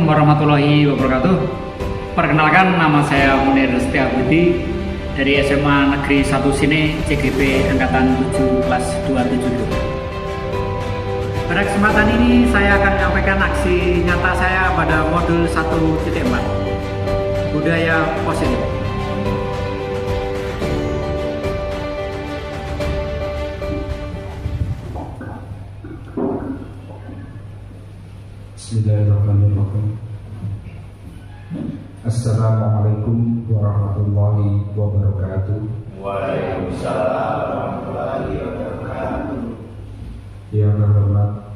Assalamualaikum warahmatullahi wabarakatuh. Perkenalkan, nama saya Munir Setiabudi dari SMA Negeri 1 Sine, CGP Angkatan 7 kelas 270. Pada kesempatan ini saya akan menyampaikan aksi nyata saya pada modul 1.4 budaya positif. Bismillahirrahmanirrahim. Assalamualaikum warahmatullahi wabarakatuh. Waalaikumsalam warahmatullahi wabarakatuh. Yang terhormat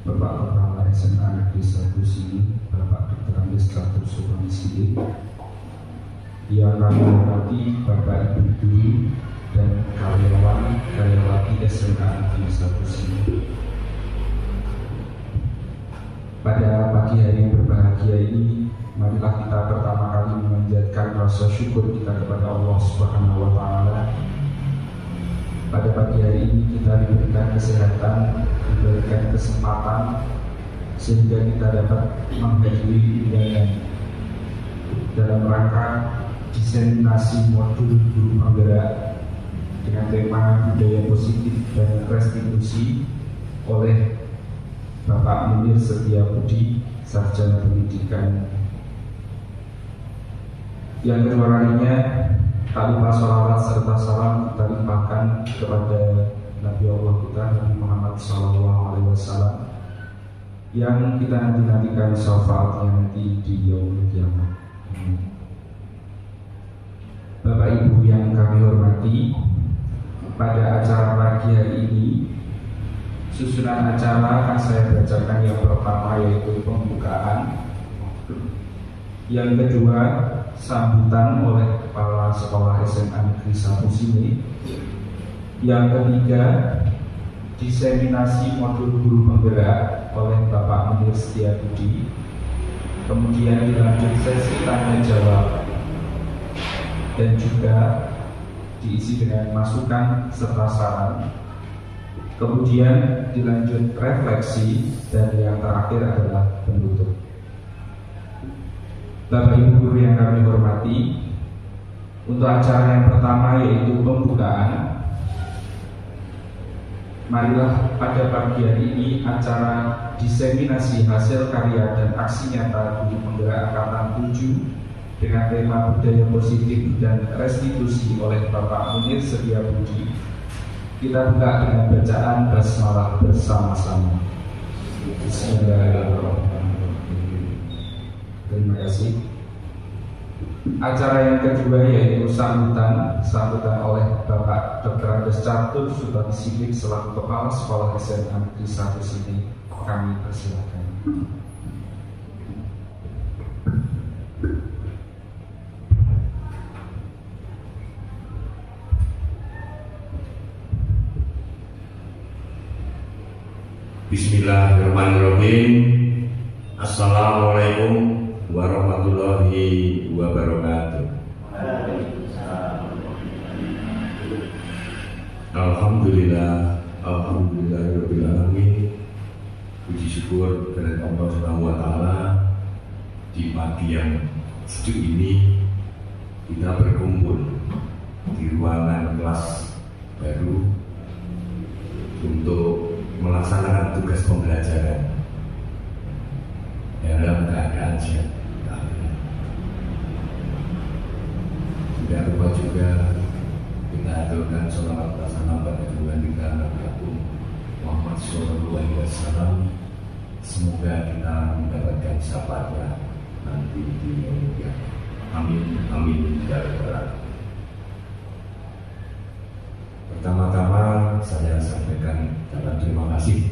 Bapak Kepala SMA Negeri 1 Sini, Bapak Dr. Andes Catur Subhan Sidik. Yang kami hormati Bapak Ibu Guru dan karyawati SMA Negeri 1 Sini. Pada pagi hari yang berbahagia ini, marilah kita pertama kali memanjatkan rasa syukur kita kepada Allah Subhanahu wa Ta'ala. Pada pagi hari ini kita diberikan kesehatan, diberikan kesempatan sehingga kita dapat menghadiri undangan dalam rangka diseminasi modul guru penggerak dengan tema budaya positif dan restitusi oleh Bapak Munir Setiabudi, Sarjana Pendidikan. Yang kedua kalinya, tak lupa sholawat serta salam kita limpahkan kepada Nabi Allah kita, Nabi Muhammad SAW, yang kita nantikan syafaatnya nanti di yaumul qiyamah. Bapak Ibu yang kami hormati, pada acara pagi hari ini, susunan acara akan saya bacakan. Yang pertama yaitu pembukaan, yang kedua sambutan oleh Kepala Sekolah SMA Negeri 1 Sini, yang ketiga diseminasi modul guru penggerak oleh Bapak Munir Setiabudi, kemudian dilanjut sesi tanya jawab dan juga diisi dengan masukan serta saran. Kemudian dilanjut refleksi, dan yang terakhir adalah penutup. Bapak Ibu Guru yang kami hormati, untuk acara yang pertama yaitu pembukaan, marilah pada pagi hari ini acara diseminasi hasil karya dan aksi nyata guru penggerak angkatan 7 dengan tema budaya positif dan restitusi oleh Bapak Munir Setiabudi. Kita buka dengan bacaan basmalah bersama-sama. Bismillahirrahmanirrahim. Terima kasih. Acara yang kedua yaitu sambutan oleh Bapak Dr. Andes Catur Subhan Sidik selaku Kepala Sekolah SMA Negeri 1 Sini. Kami persilakan. Bismillahirrahmanirrahim. Assalamualaikum warahmatullahi wabarakatuh. Alhamdulillahirabbil alamin. Puji syukur kepada Allah Subhanahu wa taala, di pagi yang sejuk ini kita berkumpul di ruangan kelas baru untuk melaksanakan tugas pembelajaran dalam keadaan sehat. Tidak lupa juga kita aturkan sholawat bersama pada Tuhan kita Nabi Muhammad SAW. Semoga kita mendapatkan syafaatnya nanti di dunia. Amin amin ya rabbal. Pertama-tama saya sampaikan ucapan terima kasih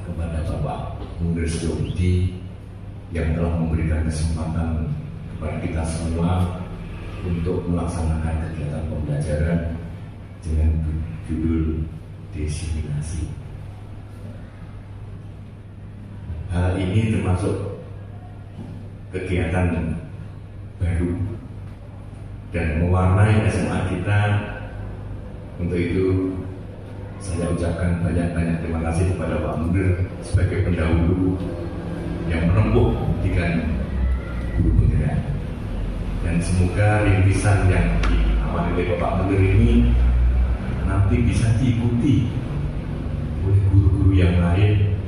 kepada Bapak Munir Setiabudi yang telah memberikan kesempatan kepada kita semua untuk melaksanakan kegiatan pembelajaran dengan judul diseminasi. Hal ini termasuk kegiatan baru dan mewarnai SMA kita. Untuk itu saya ucapkan banyak-banyak terima kasih kepada Pak Munir sebagai pendahulu yang menempuh pendidikan guru penggerak. Dan semoga rintisan yang diamati oleh Bapak Menteri ini nanti bisa diikuti oleh guru-guru yang lain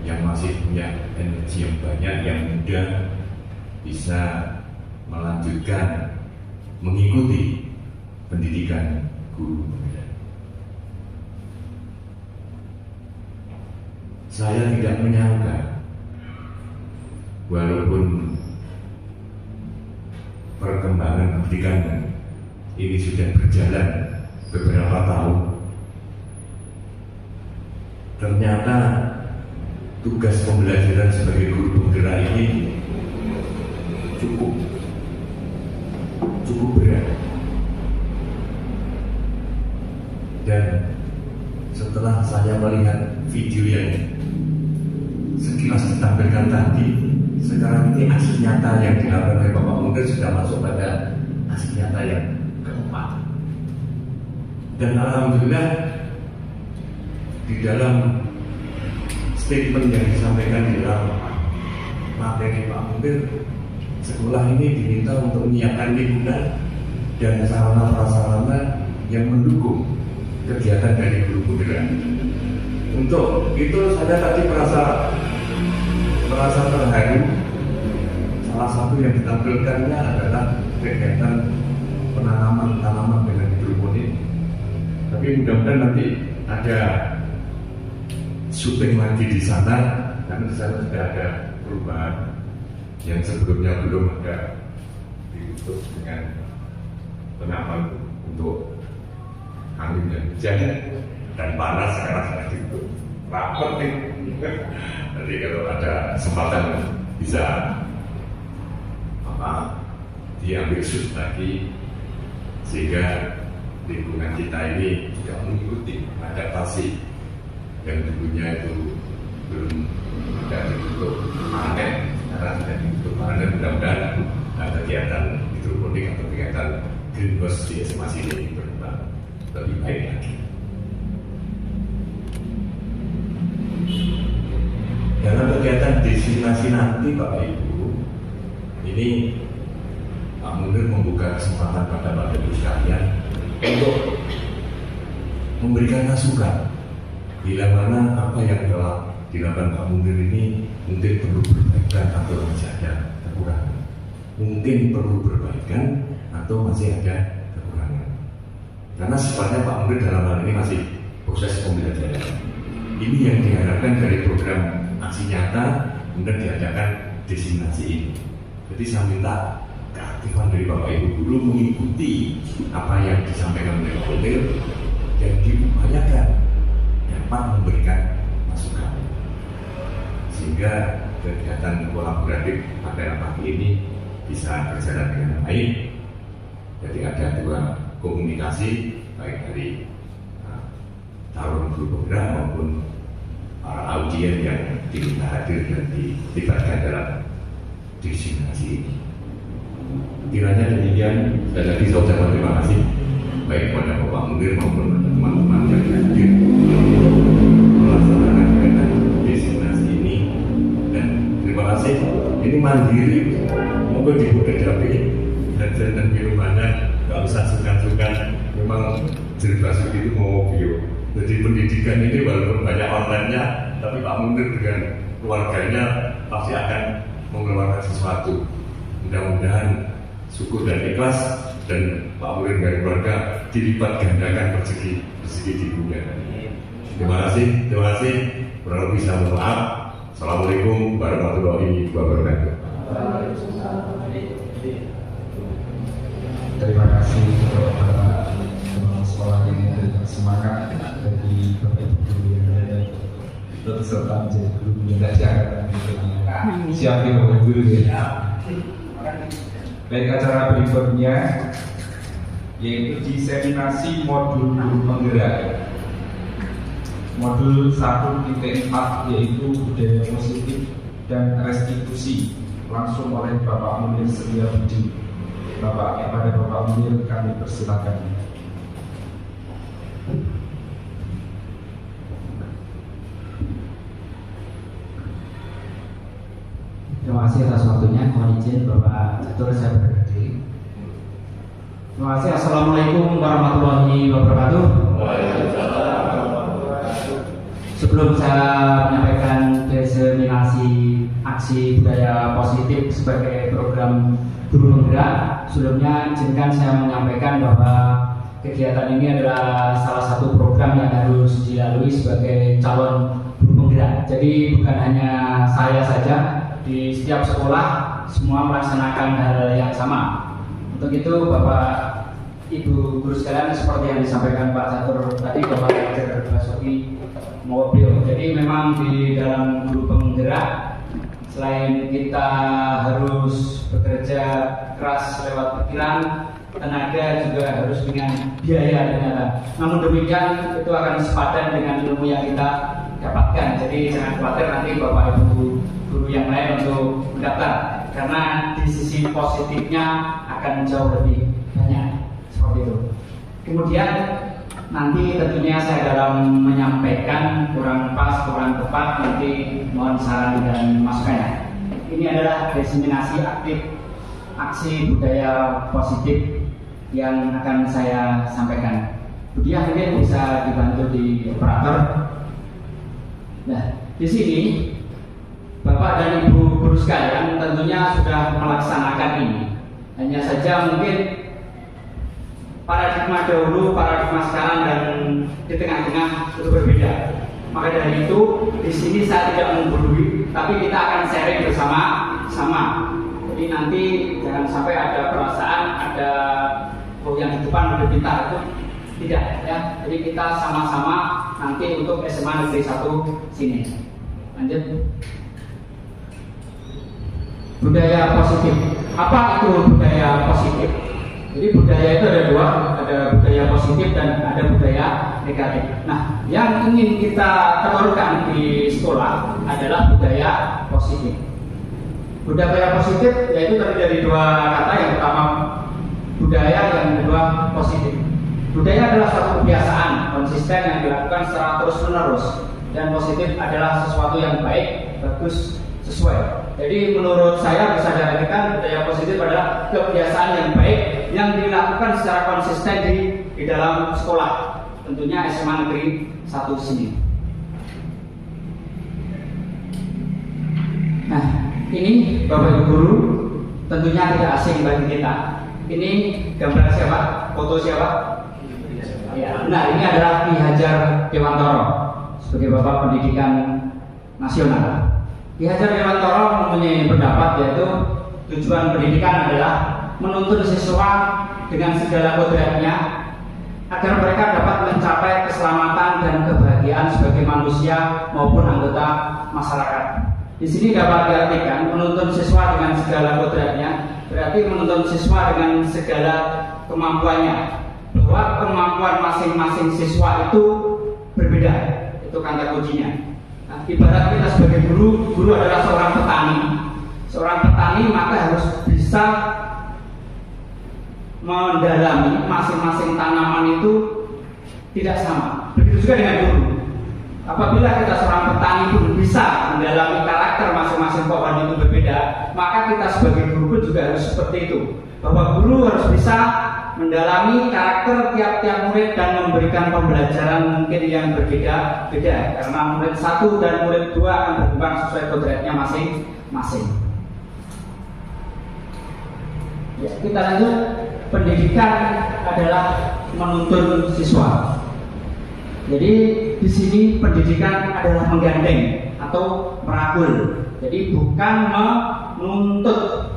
yang masih punya energi yang banyak, yang muda, bisa melanjutkan mengikuti pendidikan guru penggerak. Saya tidak menyangka, walaupun perkembangan pendidikan ini sudah berjalan beberapa tahun, ternyata tugas pembelajaran sebagai guru penggerak ini cukup berat. Dan setelah saya melihat video yang sekilas ditampilkan tadi, sekarang ini aksi nyata yang dilakukan oleh Bapak Munir sudah masuk pada aksi nyata yang keempat. Dan alhamdulillah di dalam statement yang disampaikan di dalam materi Pak Munir, sekolah ini diminta untuk menyiapkan lingkungan dan sarana prasarana yang mendukung kegiatan dari guru penggerak. Untuk itu saya tadi merasa terharu. Salah satu yang ditampilkannya adalah kegiatan penanaman dengan hidroponik. Tapi mudah-mudahan nanti ada syuting lagi di sana, karena di sana sudah ada perubahan yang sebelumnya belum ada, ditutup dengan penaman untuk angin dan hujan dan panas, sekarang sudah ditutup rapat nih. Nanti kalau ada kesempatan bisa diambil shoot lagi, sehingga lingkungan kita ini juga mengikuti adaptasi yang dulunya itu belum ada ditutup panen, sekarang sudah ditutup panen. Mudah-mudahan kegiatan hidroponik atau kegiatan greenhouse di SMA ini berkembang lebih baik lagi. Dalam kegiatan destinasi nanti Bapak Ibu, ini Pak Munir membuka kesempatan pada Bapak Ibu sekalian untuk memberikan masukan bila mana apa yang telah dilakukan Pak Munir ini mungkin perlu perbaikan atau masih ada kekurangan. Mungkin perlu perbaikan atau masih ada kekurangan. Karena sifatnya Pak Munir dalam hal ini masih proses pembelajaran. Ini yang diharapkan dari program aksi nyata, kemudian diadakan destinasi ini. Jadi saya minta keaktifan dari Bapak Ibu guru mengikuti apa yang disampaikan oleh Pak Munir dan diupayakan dapat memberikan masukan, sehingga kegiatan kolaboratif pada pagi ini bisa berjalan dengan baik. Jadi ada dua komunikasi, baik dari calon guru penggerak maupun para audien yang diminta hadir dan dilibatkan dalam destinasi ini. Kiranya demikian, sekali lagi saya ucapkan terima kasih baik kepada Bapak Munir maupun teman-teman yang hadir melaksanakan kegiatan destinasi ini. Dan terima kasih, ini mandiri, monggo dibudayapi dan minumannya nggak usah sungkan-sungkan. Memang Jeribasuki itu mau bio. Jadi pendidikan ini walaupun banyak online-nya, tapi Pak Munir dengan keluarganya pasti akan mengeluarkan sesuatu. Mudah-mudahan syukur dan ikhlas, dan Pak Munir dan keluarga dilipat gandakan rezeki di dunia. Terima kasih. Kurang lebih saya mohon maaf. Assalamualaikum warahmatullahi wabarakatuh. Terima kasih kepada teman sekolah yang memberikan semangat bagi Bapak Ibu guru yang ada peserta menjadi guru belajar siap ya Bapak Ibu ya. Baik, acara berikutnya yaitu diseminasi modul guru penggerak modul 1.4 yaitu budaya positif dan restitusi, langsung oleh Bapak Munir Setiabudi. Kepada Bapak Munir kami persilakan. terima kasih atas waktunya. Mohon izin Bapak Catur saya berdiri. Terima kasih. Assalamualaikum warahmatullahi wabarakatuh. Sebelum saya menyampaikan diseminasi aksi budaya positif sebagai program guru penggerak, sebelumnya izinkan saya menyampaikan bahwa kegiatan ini adalah salah satu program yang harus dilalui sebagai calon guru penggerak. Jadi bukan hanya saya saja, di setiap sekolah semua melaksanakan hal yang sama. Untuk itu Bapak Ibu guru sekalian, seperti yang disampaikan Pak Catur tadi, Bapak Hajar Basuki Mobil. Jadi memang di dalam guru penggerak, selain kita harus bekerja keras lewat pikiran, tenaga juga harus dengan biaya ternyata. Namun demikian itu akan sepadan dengan ilmu yang kita dapatkan. Jadi jangan khawatir nanti Bapak Ibu guru yang lain untuk mendaftar, karena di sisi positifnya akan jauh lebih banyak. Seperti itu. Kemudian nanti tentunya saya dalam menyampaikan kurang pas, kurang tepat, nanti mohon saran dan masukannya. Ini adalah diseminasi aktif aksi budaya positif yang akan saya sampaikan. Budiah mungkin bisa dibantu di operator. Nah, di sini Bapak dan Ibu guru sekalian tentunya sudah melaksanakan ini. Hanya saja mungkin paradigma dahulu, paradigma sekarang dan di tengah-tengah itu berbeda. Maka dari itu di sini saya tidak menggurui, tapi kita akan sharing bersama-sama. Jadi nanti jangan sampai ada perasaan ada yang di depan lebih pintar, itu tidak ya. Jadi kita sama-sama nanti untuk SMA Negeri 1 sini. Lanjut. Budaya positif. Apa itu budaya positif? Jadi budaya itu ada dua, ada budaya positif dan ada budaya negatif. Nah, yang ingin kita telurkan di sekolah adalah budaya positif. Budaya positif yaitu terdiri dari dua kata, yang pertama budaya, yang kedua positif. Budaya adalah suatu kebiasaan konsisten yang dilakukan secara terus-menerus, dan positif adalah sesuatu yang baik, bagus, sesuai. Jadi menurut saya bisa diartikan budaya positif adalah kebiasaan yang baik yang dilakukan secara konsisten di dalam sekolah, tentunya SMA Negeri 1 sini. Nah, ini Bapak Ibu guru tentunya tidak asing bagi kita. Ini gambar siapa? Foto siapa? Ya, nah ini adalah Ki Hajar Dewantoro sebagai Bapak Pendidikan Nasional. Ki Hajar Dewantoro mempunyai pendapat yaitu tujuan pendidikan adalah menuntun siswa dengan segala kodratnya agar mereka dapat mencapai keselamatan dan kebahagiaan sebagai manusia maupun anggota masyarakat. Di sini dapat diartikan menuntun siswa dengan segala kodratnya berarti menuntun siswa dengan segala kemampuannya, bahwa kemampuan masing-masing siswa itu berbeda. Itu kata kuncinya. Nah, ibarat kita sebagai guru adalah seorang petani. Seorang petani maka harus bisa mendalami masing-masing tanaman itu tidak sama. Begitu juga dengan guru. Apabila kita seorang petani pun bisa mendalami karakter masing-masing pohon itu berbeda, maka kita sebagai guru pun juga harus seperti itu. Bahwa guru harus bisa mendalami karakter tiap-tiap murid dan memberikan pembelajaran mungkin yang berbeda-beda, karena murid 1 dan murid 2 akan berkembang sesuai kodratnya masing-masing. Ya, kita lanjut. Pendidikan adalah menuntun siswa. Jadi di sini pendidikan adalah menggandeng atau merangkul. Jadi bukan menuntut.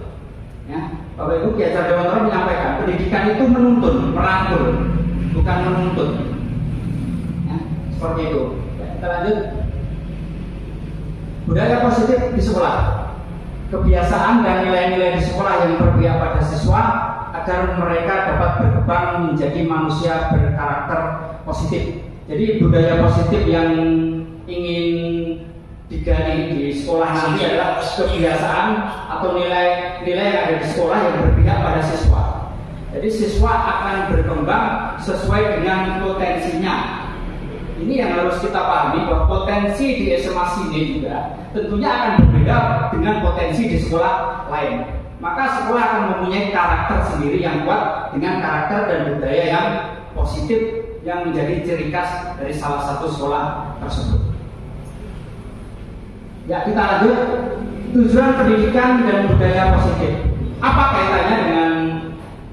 Ya, Bapak Ibu Ki Hajar Dewantoro menyampaikan pendidikan itu menuntun, merangkul, bukan menuntut. Ya, seperti itu. Ya, kita lanjut. Budaya positif di sekolah. Kebiasaan dan nilai-nilai di sekolah yang berpihak pada siswa agar mereka dapat berkembang menjadi manusia berkarakter positif. Jadi budaya positif yang ingin digali di sekolah nanti adalah kebiasaan atau nilai-nilai yang ada di sekolah yang berpihak pada siswa. Jadi siswa akan berkembang sesuai dengan potensinya. ini yang harus kita pahami bahwa potensi di SMA sini juga tentunya akan berbeda dengan potensi di sekolah lain. Maka sekolah akan mempunyai karakter sendiri yang kuat dengan karakter dan budaya yang positif yang menjadi ciri khas dari salah satu sekolah tersebut. Ya, kita lanjut. Tujuan pendidikan dan budaya positif. Apa kaitannya dengan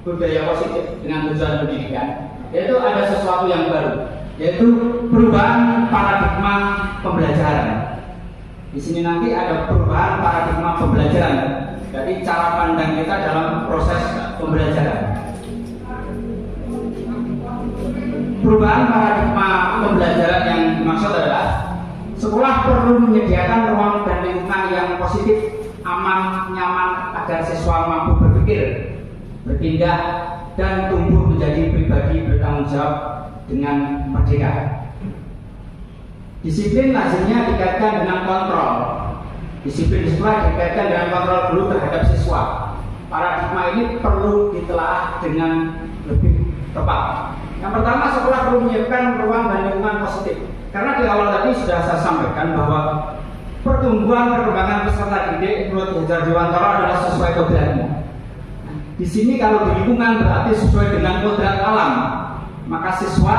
budaya positif dengan tujuan pendidikan? Yaitu ada sesuatu yang baru, yaitu perubahan paradigma pembelajaran. Di sini nanti ada perubahan paradigma pembelajaran. Jadi cara pandang kita dalam proses pembelajaran. Perubahan paradigma pembelajaran yang dimaksud adalah sekolah perlu menyediakan ruang dan lingkungan yang positif, aman, nyaman agar siswa mampu berpikir, bertindak, dan tumbuh menjadi pribadi bertanggung jawab dengan merdeka. Disiplin lazimnya dikaitkan dengan kontrol. Disiplin di sekolah dikaitkan dengan kontrol guru terhadap siswa. Paradigma ini perlu ditelaah dengan lebih tepat. Yang pertama, sekolah perlu menyiapkan ruang dan lingkungan positif. Karena di awal tadi sudah saya sampaikan bahwa pertumbuhan perkembangan peserta didik menurut Hajar Dewantara adalah sesuai kodratnya. Di sini kalau di lingkungan berarti sesuai dengan kodrat alam, maka siswa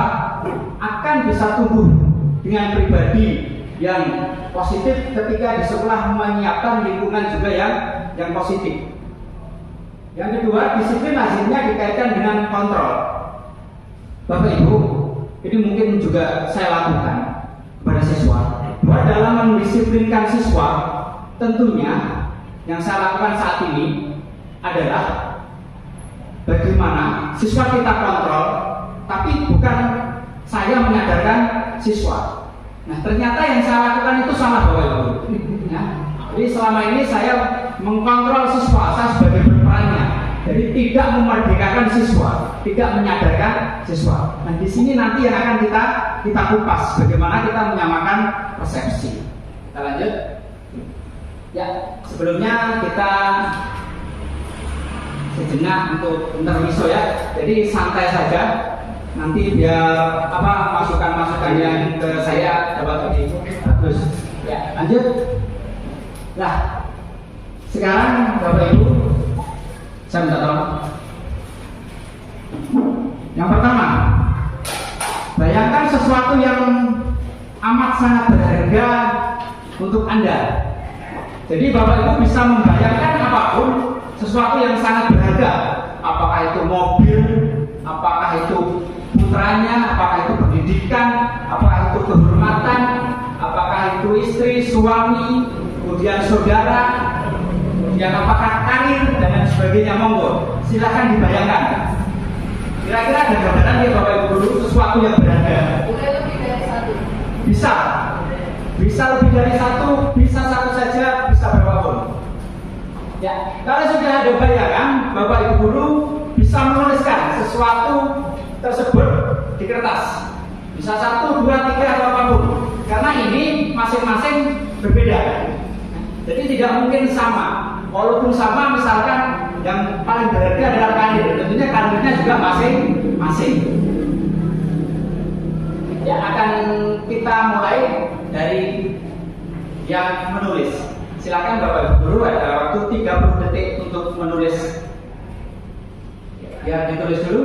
akan bisa tumbuh dengan pribadi yang positif ketika di sekolah menyiapkan lingkungan juga yang positif. Yang kedua, disiplin lazimnya dikaitkan dengan kontrol. Bapak Ibu, ini mungkin juga saya lakukan kepada siswa, bahwa dalam mendisiplinkan siswa, tentunya yang saya lakukan saat ini adalah bagaimana siswa kita kontrol, tapi bukan saya menyadarkan siswa. Nah, ternyata yang saya lakukan itu salah, Bapak Ibu. Ya. Jadi selama ini saya mengkontrol siswa, saya sebagai berperannya. Jadi tidak memerdekakan siswa, tidak menyadarkan siswa. Nah, di sini nanti yang akan kita kupas bagaimana kita menyamakan persepsi. Kita lanjut. Ya, sebelumnya kita sejenak untuk intermezzo ya. Jadi santai saja. Nanti biar masukan-masukan yang ke saya dapat lebih bagus. Ya, lanjut. Nah, sekarang Bapak Ibu, saya minta tolong. Yang pertama, bayangkan sesuatu yang amat sangat berharga untuk Anda. Jadi Bapak Ibu bisa membayangkan apapun, sesuatu yang sangat berharga. Apakah itu mobil, apakah itu putranya, apakah itu pendidikan, apakah itu kehormatan, apakah itu istri, suami, kemudian saudara, kemudian apakah karir dan lain sebagainya. Monggo, silahkan dibayangkan. Kira-kira ada gambaran ya Bapak Ibu dulu sesuatu yang berharga? Boleh lebih dari satu. Bisa lebih dari satu, bisa satu saja, bisa berapapun. Ya, kalau sudah ada bayangan, Bapak Ibu guru bisa menuliskan sesuatu tersebut di kertas. Bisa 1, 2, 3 atau apapun. Karena ini masing-masing berbeda. Jadi tidak mungkin sama. Walaupun sama, misalkan yang paling berharga adalah karir, tentunya karirnya juga masing-masing. Ya, akan kita mulai dari yang menulis. Silakan Bapak Ibu guru, ada waktu 30 detik untuk menulis. Ya, ditulis dulu.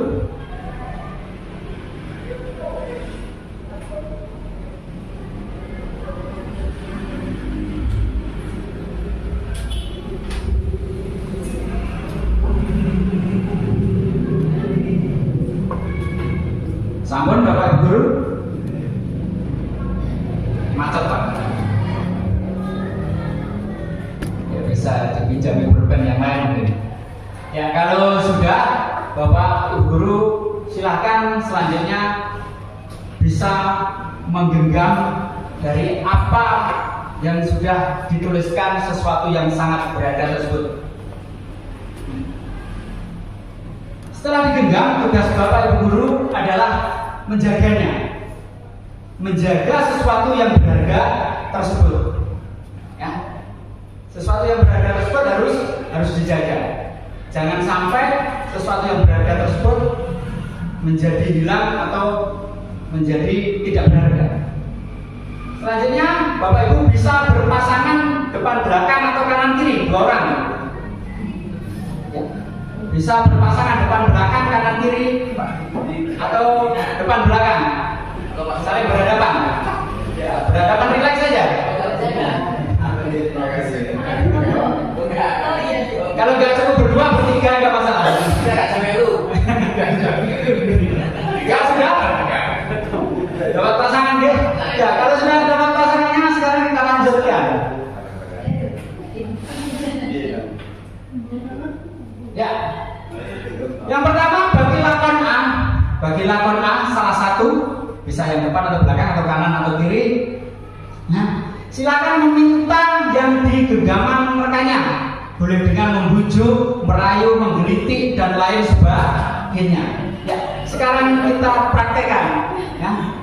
Sampun Bapak Ibu guru. Macet Pak. Ya, bisa dipinjami pulpen yang lain mungkin. Ya, kalau sudah Bapak Ibu guru silahkan selanjutnya bisa menggenggam dari apa yang sudah dituliskan sesuatu yang sangat berharga tersebut. Setelah digenggam, tugas Bapak Ibu guru adalah menjaganya, menjaga sesuatu yang berharga tersebut. Ya, sesuatu yang berharga tersebut harus dijaga. Jangan sampai sesuatu yang berharga tersebut menjadi hilang atau menjadi tidak berharga. Selanjutnya Bapak Ibu bisa berpasangan depan belakang atau kanan kiri, 2 orang. Ya. Bisa berpasangan depan belakang kanan kiri atau depan belakang, saling berhadapan. Ya, berhadapan rileks saja. Kalau nggak cukup berdua, bertiga nggak masalah. Ya sudah. Dapat pasangan dia. Ya, kalau sudah dapat pasangannya, sekarang kita lanjutkan. Ya. Yang pertama bagi lakon A. Bagi lakon A salah satu, bisa yang depan atau belakang atau kanan atau kiri. Nah, silakan meminta yang di genggaman rekannya. Boleh dengan membujuk, merayu, menggelitik dan lain sebagainya. Ya, sekarang kita praktekkan. Ya.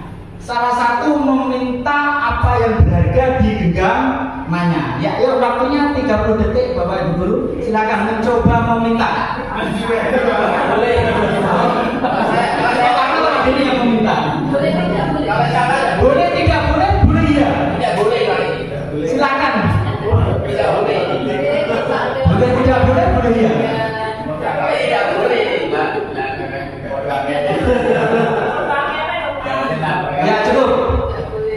Salah satu meminta apa yang berharga di genggamannya. Ya, yuk waktunya 30 detik Bapak Ibu guru. Silakan mencoba meminta. Boleh. Saya ini yang meminta. Boleh tidak boleh. Boleh tidak boleh, boleh ya. Tidak boleh kali. Silakan. Tidak boleh. Boleh tidak boleh, boleh ya. Tidak boleh. Ya cukup.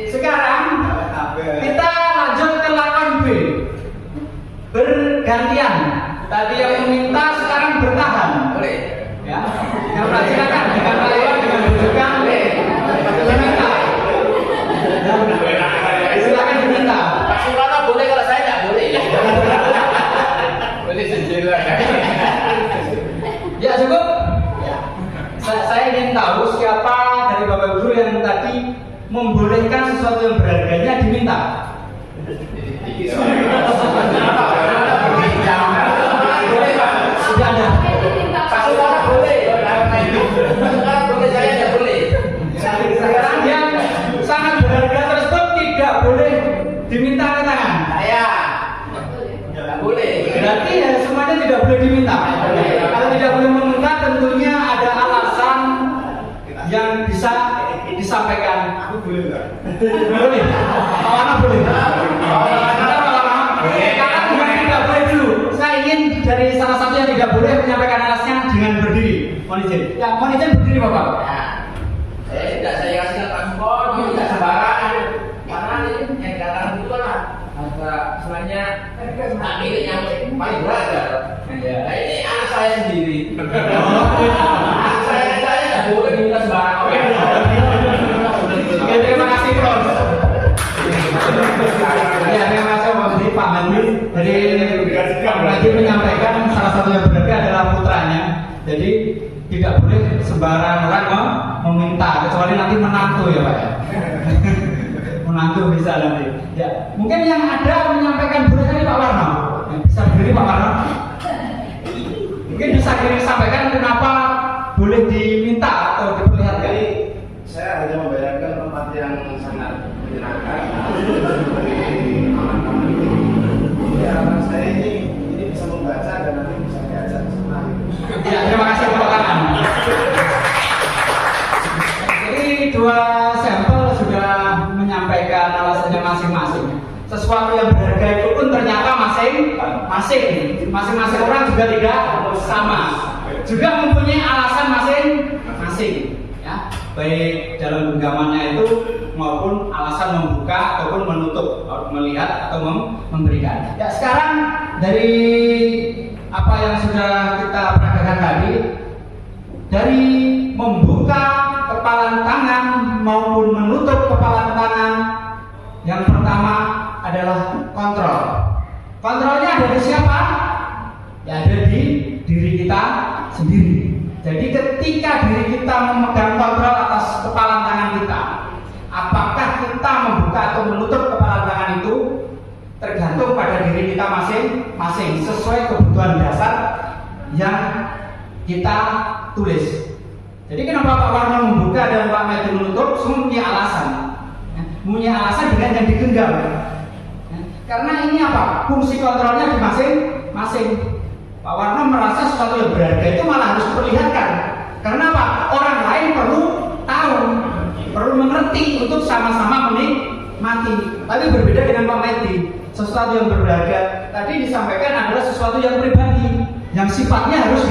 Sekarang kita lanjut ke lakon B. Bergantian. Tadi yang meminta sekarang bertahan. Boleh. Ya. Yang silakan dengan rayuan, dengan bujukan, diminta. Silakan diminta. Pak Sulana boleh, kalau saya tidak boleh. Boleh sendiri. Ya cukup. Saya ingin tahu siapa dari Bapak Ibu yang tadi membolehkan sesuatu yang berharganya diminta. Sudah ada. Pak Sulana boleh. Pak Sulana boleh, saya tidak boleh. Sekarang yang sangat berharga tersebut tidak boleh diminta ke tangan. Saya tidak boleh. Berarti ya semuanya tidak boleh diminta. Kalau tidak boleh meminta, tentunya ada alasan yang bisa disampaikan. Aku boleh nggak? Boleh. Mana boleh? Karena bukan tidak boleh dulu. Saya ingin dari salah satu yang tidak boleh menyampaikan alasnya dengan berdiri. Mohon izin. Ya, mohon izin berdiri Bapak. Saya tidak, saya kasih Pak Sukon, tidak sembarangan. Karena ini yang datang itu kan harga sebenarnya yang paling berat ya. Nah, ini anak saya sendiri. Anak saya tidak boleh diminta sembarangan. Oke, terima kasih Prof. Ya, terima kasih Pak Mandi. Jadi lagi menyampaikan salah satu yang berharga adalah putranya. Jadi tidak boleh sembarang orang meminta, kecuali nanti menantu ya Pak ya. Menantu bisa nanti. Ya, mungkin yang ada menyampaikan boleh tadi Pak Warno. Bisa berdiri Pak Warno. Mungkin bisa sampaikan kenapa boleh diminta atau diperlihatkan. Saya hanya membayangkan tempat yang sangat menyenangkan. Ya, anak saya ini bisa membaca dan nanti bisa diajak senang. Ya, terima kasih tepuk tangan. Jadi 2 sampel sudah menyampaikan alasannya masing-masing. Sesuatu yang berharga itu pun ternyata masing-masing orang juga tidak sama. Juga mempunyai alasan masing-masing. Ya, baik dalam genggamannya itu maupun alasan membuka ataupun menutup, melihat atau memberikan. Ya, sekarang dari apa yang sudah kita praktekkan tadi, dari membuka kepalan tangan maupun menutup kepalan tangan, yang pertama adalah kontrol. Kontrolnya ada di siapa? Ya, ada di diri kita sendiri. Jadi ketika diri kita memegang kontrol atas kepalan tangan kita, apakah kita membuka atau menutup kepalan tangan itu tergantung pada diri kita masing-masing sesuai kebutuhan dasar yang kita tulis. Jadi kenapa Pak Warno membuka dan Pak Medi menutup? Semua punya alasan. Punya alasan dengan yang digenggam. Karena ini apa? Fungsi kontrolnya di masing-masing. Pak Warno merasa sesuatu yang berharga itu malah harus diperlihatkan. Karena apa? Orang lain perlu tahu, perlu mengerti untuk sama-sama mati. Tapi berbeda dengan Pak Medi, sesuatu yang berharga tadi disampaikan adalah sesuatu yang pribadi, yang sifatnya harus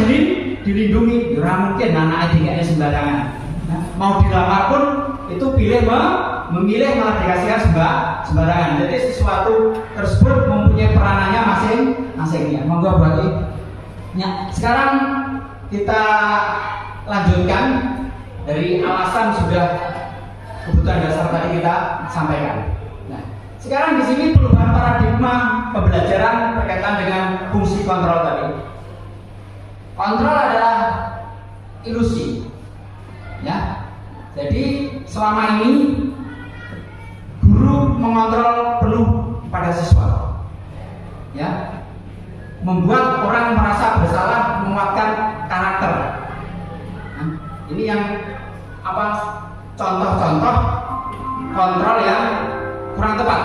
dilindungi. Ya mungkin anak adiknya sembarangan. Nah, mau dilamar pun itu memilih malah dikasihkan sembarangan. Jadi sesuatu tersebut mempunyai peranannya masing-masing. Ya, monggo berarti. Ya, sekarang kita lanjutkan dari alasan sudah kebutuhan dasar tadi kita sampaikan. Nah, sekarang di sini perubahan paradigma pembelajaran berkaitan dengan fungsi kontrol tadi. Kontrol adalah ilusi. Ya. Jadi selama ini guru mengontrol penuh pada siswa. Ya. Membuat orang merasa bersalah, menguatkan karakter. Nah, ini yang contoh-contoh kontrol yang kurang tepat.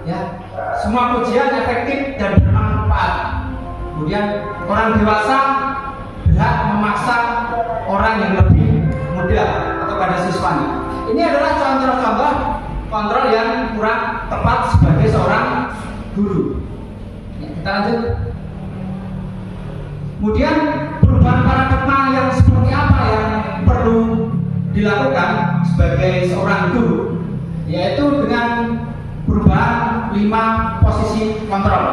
Ya, semua pujian efektif dan bermanfaat. Kemudian orang dewasa berhak memaksa orang yang lebih muda atau pada siswanya. Ini adalah contoh-contoh kontrol yang kurang tepat sebagai seorang guru. Ya, kita lanjut. Kemudian perubahan paradigma yang seperti apa yang perlu dilakukan sebagai seorang guru, yaitu dengan perubahan 5 posisi kontrol.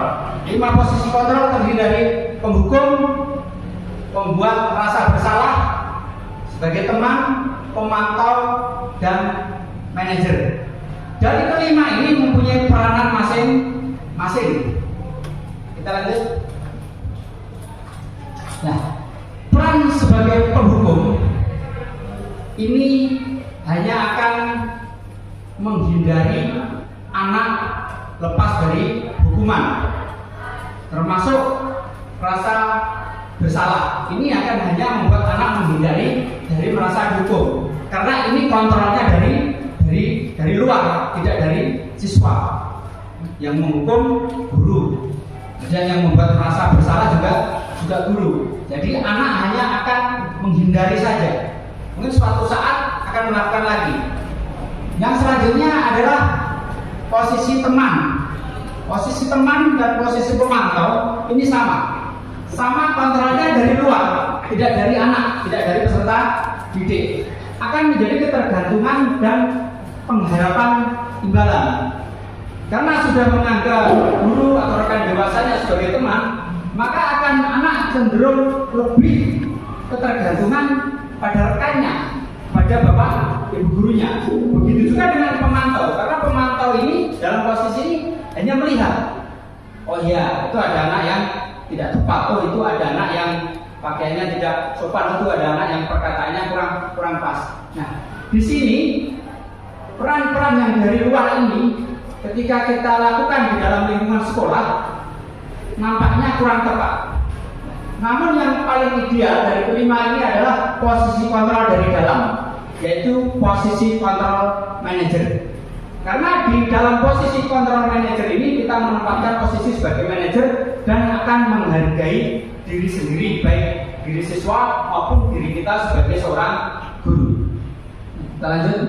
5 posisi kontrol terdiri dari penghukum, pembuat rasa bersalah, sebagai teman, pemantau, dan manajer. Dari kelima ini mempunyai peranan masing-masing. Kita lanjut. Nah, peran sebagai penghukum ini hanya akan menghindari anak lepas dari hukuman, termasuk rasa bersalah. Ini akan hanya membuat anak menghindari dari merasa dihukum, karena ini kontrolnya dari luar, tidak dari siswa. Yang menghukum guru, dan yang membuat merasa bersalah juga guru. Jadi anak hanya akan menghindari saja. Mungkin suatu saat akan melakukan lagi. Yang selanjutnya adalah posisi teman. Posisi teman dan posisi pemantau ini sama kontrolnya dari luar, tidak dari anak, tidak dari peserta didik. Akan menjadi ketergantungan dan pengharapan imbalan. Karena sudah menganggap guru atau rekan dewasanya sebagai teman, maka akan anak cenderung lebih ketergantungan pada rekannya, pada bapak ibu gurunya. Begitu juga dengan pemantau, karena pemantau ini dalam posisi ini hanya melihat, oh iya itu ada anak yang tidak tepat, oh itu ada anak yang pakaiannya tidak sopan, itu ada anak yang perkataannya kurang pas. Nah, di sini peran-peran yang dari luar ini ketika kita lakukan di dalam lingkungan sekolah nampaknya kurang tepat. Namun yang paling ideal dari kelima ini adalah posisi kontrol dari dalam, yaitu posisi kontrol manajer. Karena di dalam posisi kontrol manajer ini kita menempatkan posisi sebagai manajer dan akan menghargai diri sendiri, baik diri siswa maupun diri kita sebagai seorang guru. Kita lanjut.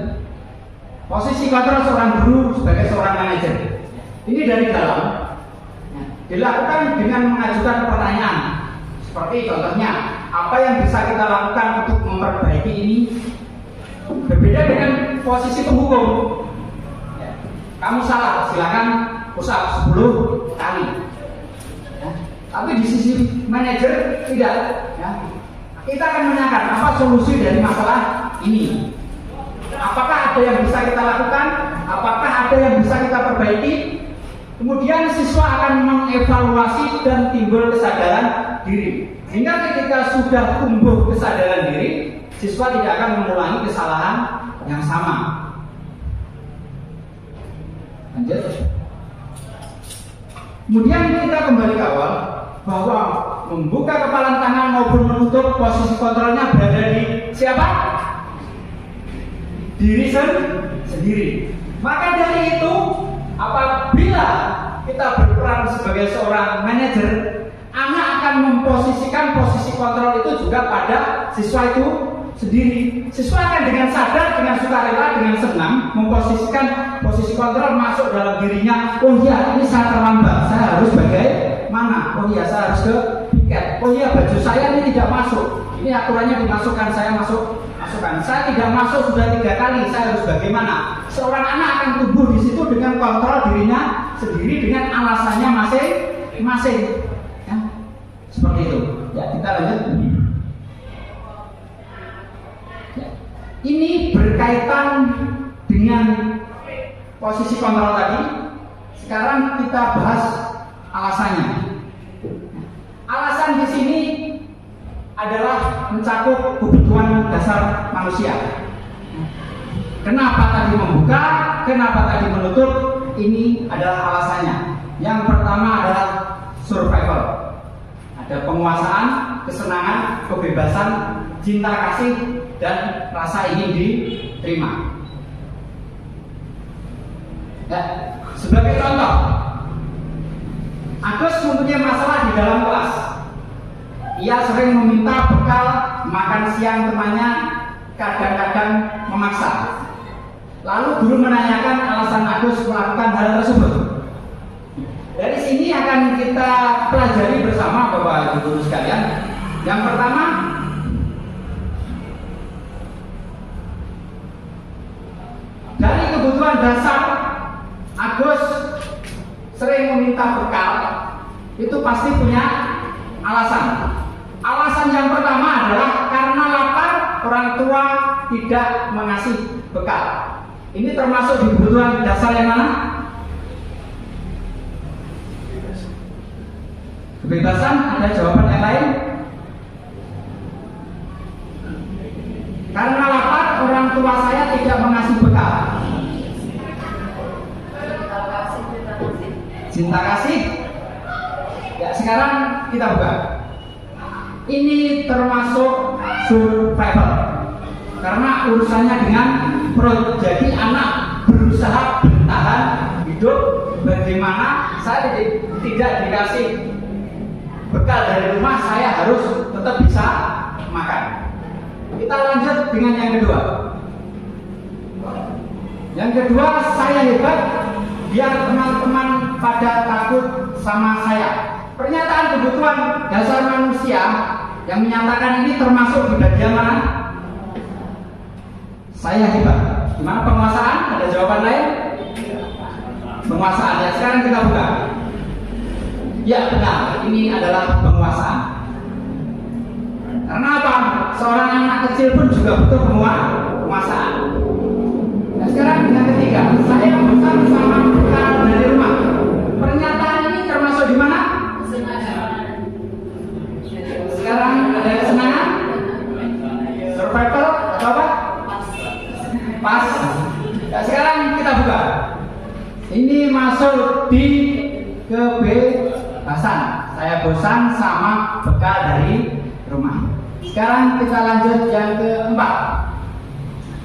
Posisi kontrol seorang guru sebagai seorang manajer ini dari dalam. Dilakukan dengan mengajukan pertanyaan, seperti contohnya, apa yang bisa kita lakukan untuk memperbaiki ini? Berbeda dengan posisi penghukum. Ya, kamu salah, silakan push up 10 kali. Ya, tapi di sisi manajer tidak. Ya, kita akan menanyakan apa solusi dari masalah ini. Apakah ada yang bisa kita lakukan? Apakah ada yang bisa kita perbaiki? Kemudian siswa akan mengevaluasi dan timbul kesadaran diri. Sehingga ketika sudah tumbuh kesadaran diri, siswa tidak akan mengulangi kesalahan yang sama. Lanjut. Kemudian kita kembali ke awal, bahwa membuka kepalan tangan maupun menutup posisi kontrolnya berada di siapa? Diri sendiri. Maka dari itu, apabila kita berperan sebagai seorang manajer, anak akan memposisikan posisi kontrol itu juga pada siswa itu sendiri. Siswa akan dengan sadar, dengan sukarela, dengan senang memposisikan posisi kontrol masuk dalam dirinya. Oh iya, ini saya terlambat, saya harus bagaimana? Oh iya, saya harus ke piket. Oh iya, baju saya ini tidak masuk. Ini aturannya dimasukkan, saya masukkan. Saya tidak masuk sudah 3 kali, saya harus bagaimana? Seorang anak akan tumbuh di situ dengan kontrol dirinya sendiri, dengan alasannya masing-masing. Ya, seperti itu. Ya, kita lanjut. Ya. Ini berkaitan dengan posisi kontrol tadi. Sekarang kita bahas alasannya. Alasan di sini adalah mencakup kebutuhan dasar manusia. Kenapa tadi membuka, kenapa tadi menutup? Ini adalah alasannya. Yang pertama adalah survival. Ada penguasaan, kesenangan, kebebasan, cinta kasih, dan rasa ingin diterima. Ya, sebagai contoh, Agus mempunyai masalah di dalam kelas. Ia sering meminta bekal makan siang temannya, kadang-kadang memaksa. Lalu guru menanyakan alasan Agus melakukan hal tersebut. Dari sini akan kita pelajari bersama Bapak Ibu guru sekalian. Yang pertama, dari kebutuhan dasar Agus sering meminta bekal, itu pasti punya alasan. Alasan yang pertama adalah karena lapar, orang tua tidak mengasih bekal. Ini termasuk di kebutuhan dasar yang mana? Kebebasan, ada jawaban yang lain? Karena lapar, orang tua saya tidak mengasih bekal. Cinta kasih. Ya, sekarang kita buka. Ini termasuk survival karena urusannya dengan perut. Jadi anak berusaha bertahan hidup. Bagaimana saya tidak dikasih bekal dari rumah, saya harus tetap bisa makan. Kita lanjut dengan yang kedua. Yang kedua, saya hebat biar teman-teman pada takut sama saya. Pernyataan kebutuhan dasar manusia yang menyatakan ini termasuk di bagian mana? Saya hebat. Gimana penguasaan? Ada jawaban lain? Penguasaan. Ya, sekarang kita buka. Ya benar, ini adalah penguasaan. Karena apa? Seorang anak kecil pun juga butuh penguasaan. Nah, sekarang yang ketiga, saya pesan sama bekal dari rumah. Pernyataan ini termasuk di mana? Sekarang ada kesenangan, survival, atau apa? Pas. Nah, sekarang kita buka. Ini masuk di kebebasan. Saya bosan sama bekal dari rumah. Sekarang kita lanjut yang keempat.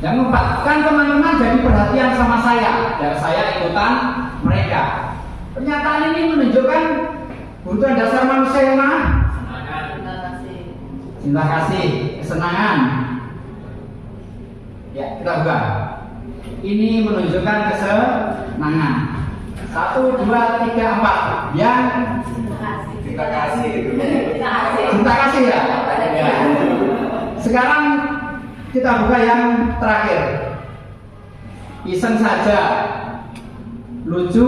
Yang keempat, kan teman-teman jadi perhatian sama saya dan saya ikutan mereka. Pernyataan ini menunjukkan kebutuhan dasar manusia yang mana? Cinta kasih, kesenangan. Ya, kita buka. Ini menunjukkan kesenangan. 1, 2, 3, 4. Yang cinta kasih. Cinta kasih ya. Sekarang kita buka yang terakhir. Iseng saja, lucu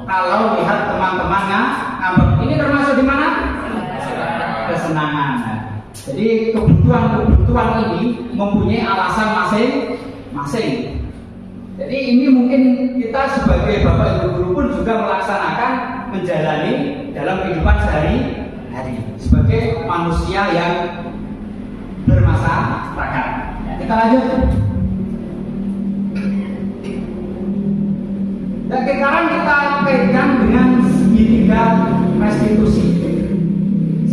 kalau lihat teman-temannya ngambek. Ini termasuk di mana? Kesenangan. Jadi kebutuhan ini mempunyai alasan masing-masing. Jadi ini mungkin kita sebagai bapak ibu guru pun juga melaksanakan, menjalani dalam kehidupan sehari-hari sebagai manusia yang bermasyarakat. Ya, kita lanjut. Dan sekarang kita pegang dengan segitiga restitusi.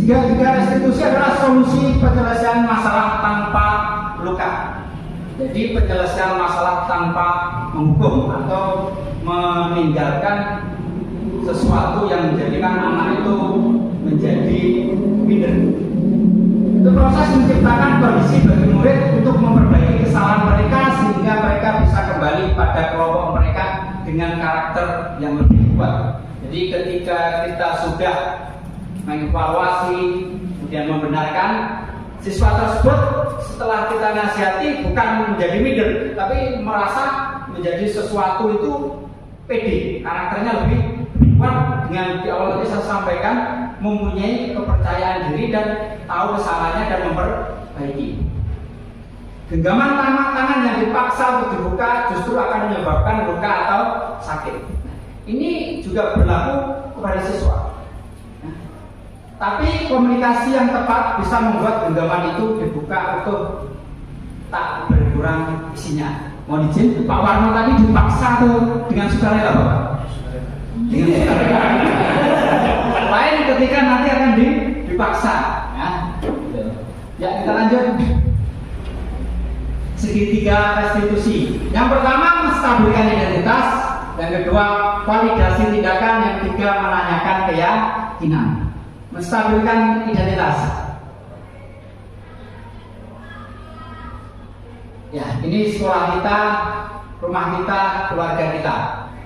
Segitiga restitusi adalah solusi penyelesaian masalah tanpa luka. Jadi penyelesaian masalah tanpa menghukum atau meninggalkan sesuatu yang menjadikan anak itu menjadi winner. Itu proses menciptakan kondisi bagi murid untuk memperbaiki kesalahan mereka sehingga mereka bisa kembali pada kelompok mereka dengan karakter yang lebih kuat. Jadi ketika kita sudah mengevaluasi kemudian membenarkan, siswa tersebut setelah kita nasihati bukan menjadi minder, tapi merasa menjadi sesuatu itu pede, karakternya lebih kuat dengan di awal tadi saya sampaikan mempunyai kepercayaan diri dan tahu kesalahannya dan memperbaiki. Genggaman tangan yang dipaksa untuk dibuka justru akan menyebabkan luka atau sakit. Ini juga berlaku kepada siswa. Tapi komunikasi yang tepat bisa membuat genggaman itu dibuka untuk tak berkurang isinya. Mohon izin, Pak Warno tadi dipaksa tuh dengan sukarela, Bapak? Dengan sukarela. Lain ketika nanti akan dipaksa. Ya, kita lanjut. Segitiga restitusi. Yang pertama, menstabilkan identitas. Yang kedua, validasi tindakan. Yang ketiga, menanyakan keyakinan. Menstabilkan identitas. Ya, ini sekolah kita, rumah kita, keluarga kita.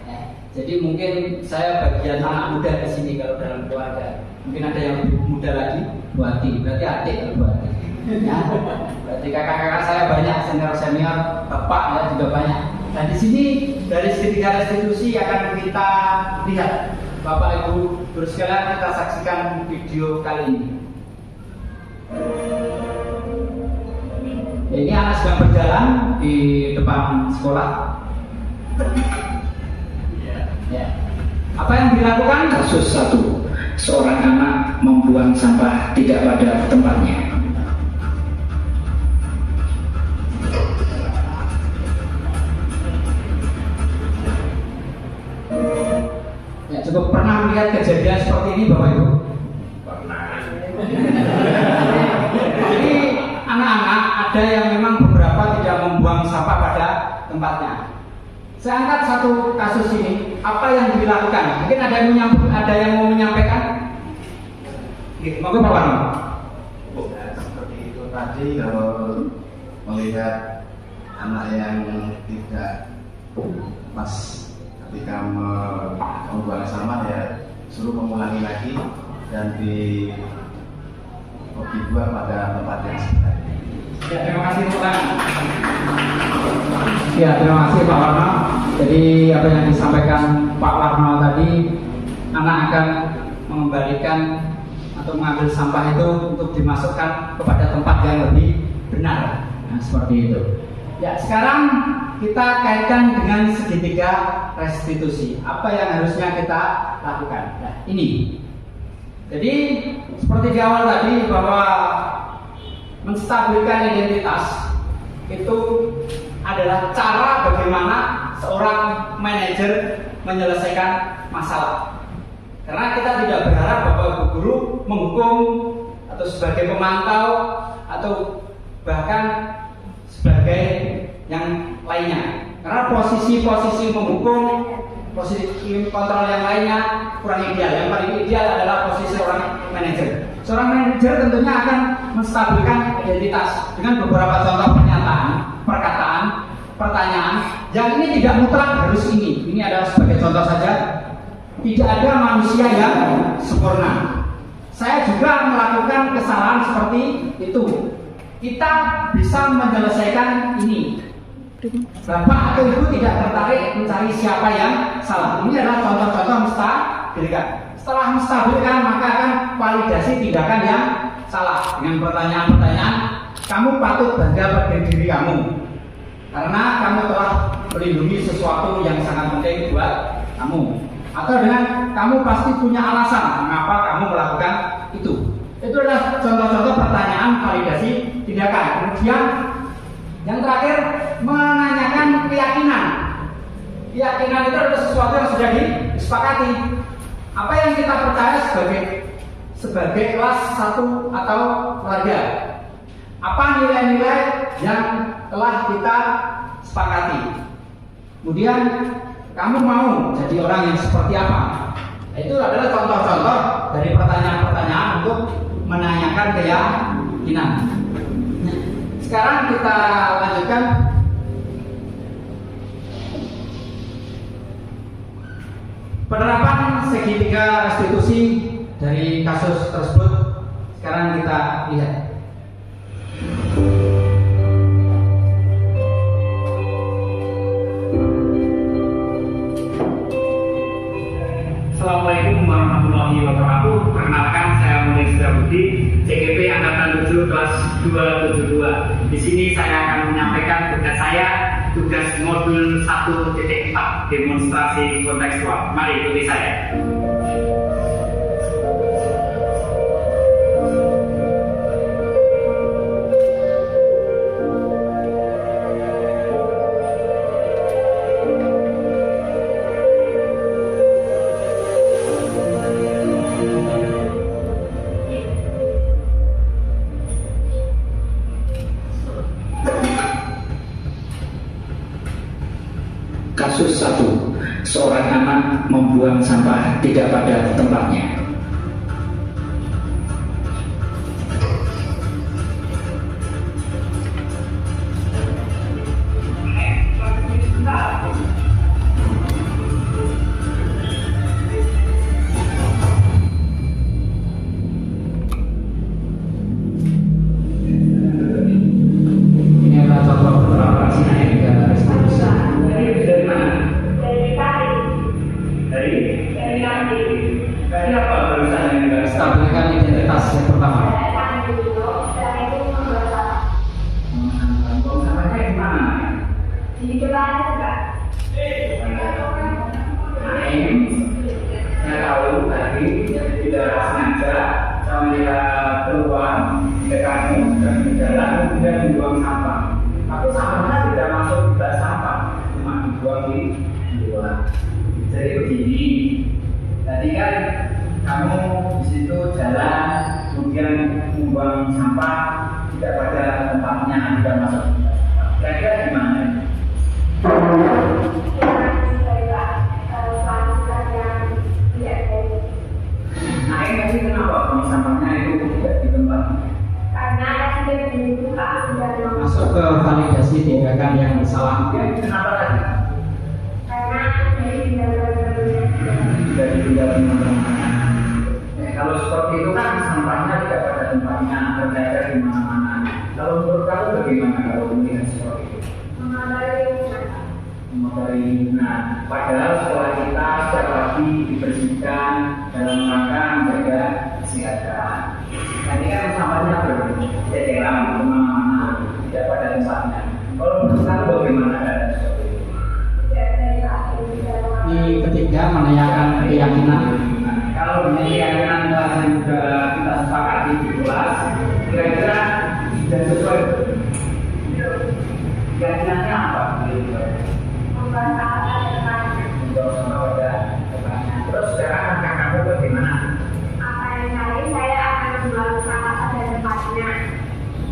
Ya, jadi mungkin saya bagian anak muda di sini kalau dalam keluarga. Mungkin ada yang lebih muda lagi, Buati. Berarti adik atau Buati. Ya, berarti kakak-kakak saya banyak, senior-senior, bapak ya juga banyak. Nah di sini dari segitiga restitusi akan kita lihat. Bapak Ibu guru sekalian, kita saksikan video kali ini. Ini anak sedang berjalan di depan sekolah. Ya. Apa yang dilakukan? Kasus 1, seorang anak membuang sampah tidak pada tempatnya. Ya, cukup pernah melihat kejadian seperti ini Bapak Ibu? Pernah. Jadi anak-anak ada yang memang beberapa tidak membuang sampah pada tempatnya. Saya angkat satu kasus ini, apa yang dilakukan? Mungkin ada yang mau menyampaikan? Monggo Pak Warno. Ya, seperti itu tadi kalau melihat anak yang tidak pas ketika membuang sampah ya suruh mengulangi lagi dan dibuang pada tempat yang sebenarnya. Ya, terima kasih Pak. Ya, terima kasih Pak Warno. Jadi apa yang disampaikan Pak Warno tadi, anak akan mengembalikan atau mengambil sampah itu untuk dimasukkan kepada tempat yang lebih benar. Nah, seperti itu. Ya, sekarang kita kaitkan dengan segitiga restitusi. Apa yang harusnya kita lakukan? Nah, ini. Jadi seperti di awal tadi bahwa menstabilkan identitas itu adalah cara bagaimana seorang manajer menyelesaikan masalah. Karena kita tidak berharap bahwa guru menghukum atau sebagai pemantau atau bahkan sebagai yang lainnya. Karena posisi-posisi menghukum, posisi kontrol yang lainnya kurang ideal. Yang paling ideal adalah posisi seorang manajer. Seorang manajer tentunya akan menstabilkan identitas dengan beberapa contoh pernyataan, perkataan, pertanyaan yang ini tidak mutlak harus ini. Ini adalah sebagai contoh saja. Tidak ada manusia yang sempurna. Saya juga melakukan kesalahan seperti itu. Kita bisa menyelesaikan ini. Bapak atau ibu tidak tertarik mencari siapa yang salah. Ini adalah contoh-contoh menstabilkan. Setelah menstabilkan maka akan validasi tindakan yang salah dengan pertanyaan-pertanyaan. Kamu patut bangga pada diri kamu karena kamu telah melindungi sesuatu yang sangat penting buat kamu. Atau dengan kamu pasti punya alasan mengapa kamu melakukan itu. Itu adalah contoh-contoh pertanyaan validasi tindakan. Kemudian yang terakhir menanyakan keyakinan. Keyakinan itu adalah sesuatu yang sudah disepakati. Apa yang kita percaya sebagai kelas 1 atau keluarga? Apa nilai-nilai yang telah kita sepakati? Kemudian kamu mau jadi orang yang seperti apa? Itu adalah contoh-contoh dari pertanyaan-pertanyaan untuk menanyakan kemungkinan. Sekarang kita lanjutkan. Penerapan segitiga restitusi dari kasus tersebut sekarang kita lihat. Assalamualaikum warahmatullahi wabarakatuh. Perkenalkan, saya Munir Setiabudi, CGP Angkatan 7 kelas 272. Di sini saya akan menyampaikan tugas saya, tugas modul 1.4, demonstrasi kontekstual. Mari ikuti saya. Kasus 1. Seorang anak membuang sampah tidak pada tempatnya. Ini adalah contoh penerapan segitiga restitusi. Dari apa barusan yang dibahas? Stabilkan identitas yang pertama. Buang sampahnya di mana? Saya tahu tadi tidak sengaja saya melihat keluar ke kamu dan di jalan kemudian dibuang sampah. Tapi sampahnya tidak masuk ke bak sampah, cuma dibuang di luar. Jadi begini, tadi kan kamu di situ jalan kemudian membuang sampah tidak pada tempatnya, tidak masuk. Kira-kira gimana? Nah ini tadi kenapa buang sampahnya itu tidak di tempat? Masuk ke validasi tindakan yang salah. Kenapa tadi? Dari tinggal di mana-mana. Kalau seperti itu kan sampahnya tidak pada tempatnya, terjaga di mana-mana. Kalau menurut kamu bagaimana kalau melihat seperti itu? Memotong lingkungan. Padahal sekolah kita setiap pagi dibersihkan dalam rangka menjaga kesehatan. Tadi kan sampahnya berceceran kemana-mana, tidak pada tempatnya. Kalau menurut kamu bagaimana keadaan seperti itu? Ini ketiga, menanyakan keyakinan. Kalau keyakinan kelas yang sudah kita sepakati di kelas, kira-kira sudah sesuai. Keyakinannya apa? Terus sekarang langkah kamu bagaimana?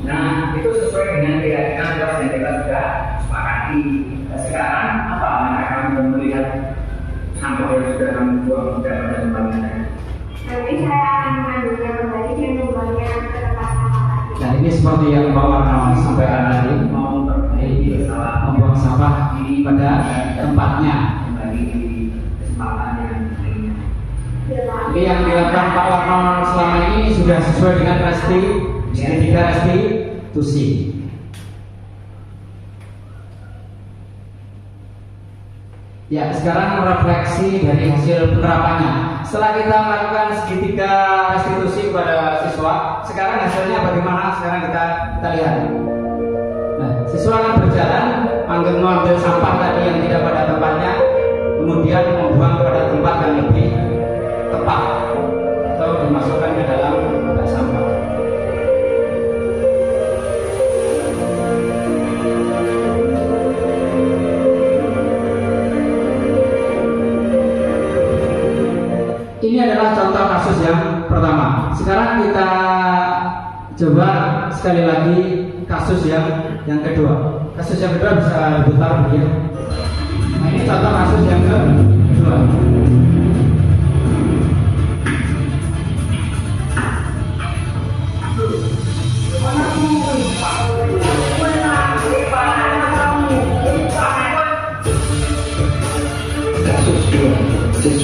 Nah, itu sesuai dengan keyakinan kelas yang kita sudah sepakati. Nah, sekarang apa langkah kamu melihat sampah yang sudah kamu buang tidak pada tempatnya? Dan ini seperti yang Pak Warno sampaikan tadi, Mau memperbaiki kesalahan membuang sampah pada tempatnya. kembali di kesempatan yang lainnya. Ini yang dilakukan Pak Warno selama ini sudah sesuai dengan segitiga restitusi. Ya, sekarang refleksi dari hasil penerapannya. Setelah kita melakukan segitiga restitusi kepada siswa, sekarang hasilnya bagaimana? Sekarang kita lihat. Nah, siswa akan berjalan, mengambil sampah tadi yang tidak pada tempatnya, kemudian membuang pada tempat yang lebih tepat atau dimasukkan ke dalam bak sampah. Ini adalah contoh kasus yang pertama. Sekarang kita coba sekali lagi kasus yang kedua. Kasus yang kedua bisa diputar begini. Nah, ini contoh kasus yang kedua.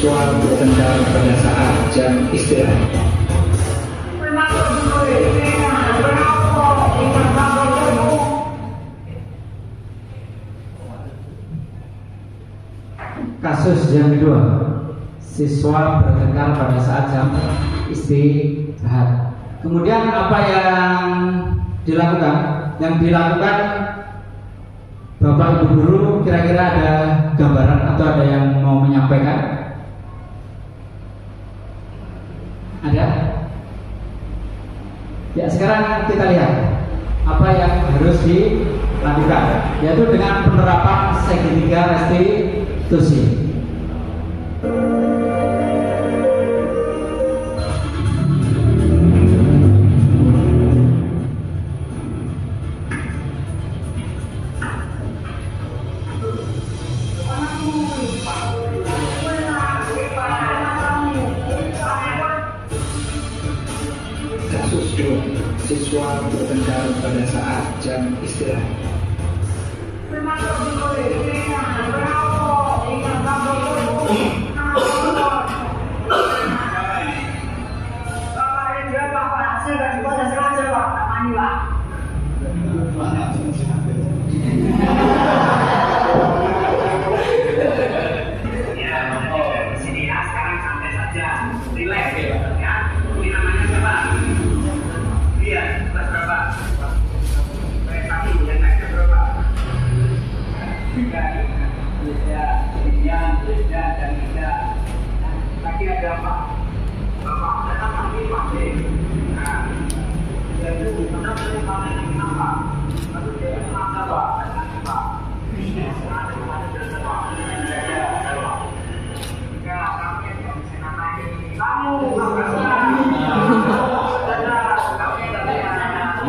siswa bertengkar pada saat jam istirahat. Kasus yang kedua, siswa bertengkar pada saat jam istirahat. Kemudian apa yang dilakukan? Yang dilakukan Bapak Ibu guru, kira-kira ada gambaran atau ada yang mau menyampaikan? Ada? Ya, sekarang kita lihat apa yang harus dilakukan, yaitu dengan penerapan segitiga restitusi. Kasus 2, siswa bertengkar pada saat jam istirahat.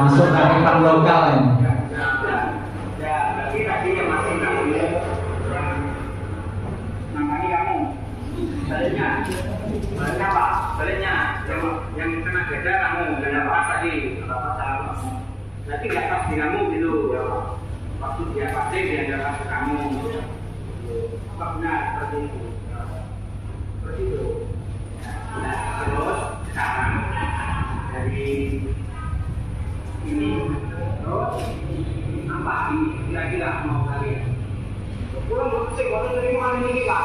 Masuk kearifan lokal ini. Yang kena beda kamu, dan pas tadi, nanti nggak pas di kamu gitu, waktu dia pasti dia dapat ke kamu, apa benar seperti itu, seperti itu. Nah, terus sekarang dari ini, terus apa ini kira-kira mau kalian? Kurang bersih, kurang dari mana ini pak?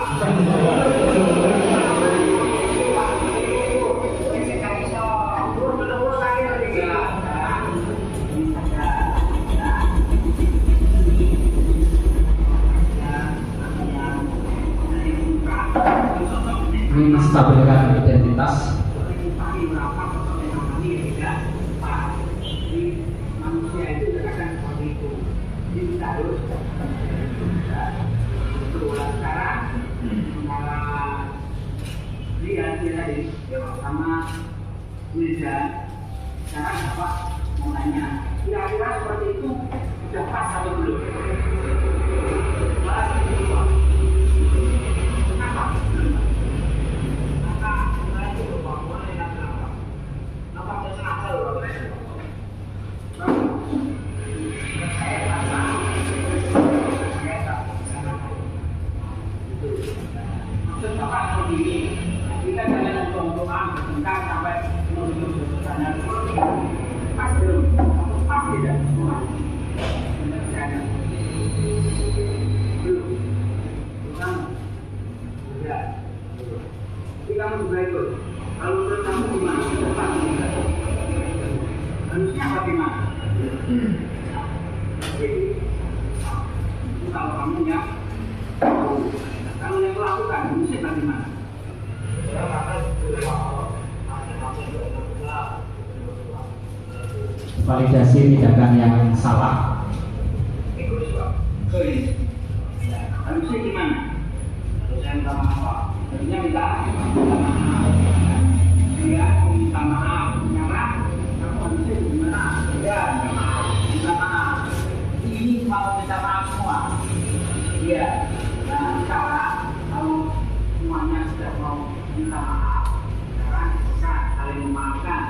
Ini menstabilkan identitas. Manusia itu kadang seperti itu. Jadi kita harus berulang sekarang lihat dia tadi sama Wildan. Sekarang Bapak mau tanya, kira-kira seperti itu sudah pas atau belum? Pas belum. Kenapa? Kita jangan untuk-untukan bertengkar sampai menuju sana. Pas belum? Pas tidak? Belum. Belum. Tidak. Jadi kamu juga ikut. Kalau menurut kamu gimana? Pas tidak? Harusnya bagaimana? Jadi kalau kamu yang kalau yang melakukan harusnya bagaimana? Validasi tindakan yang salah. Harusnya gimana? Harusnya minta maaf. Harusnya minta maaf. Menyerah. Kamu harusnya gimana? Ya, minta maaf. Ini mau minta maaf semua. Iya. Nah, sekarang kalau semuanya sudah mau minta maaf, sekarang kita saling memaafkan.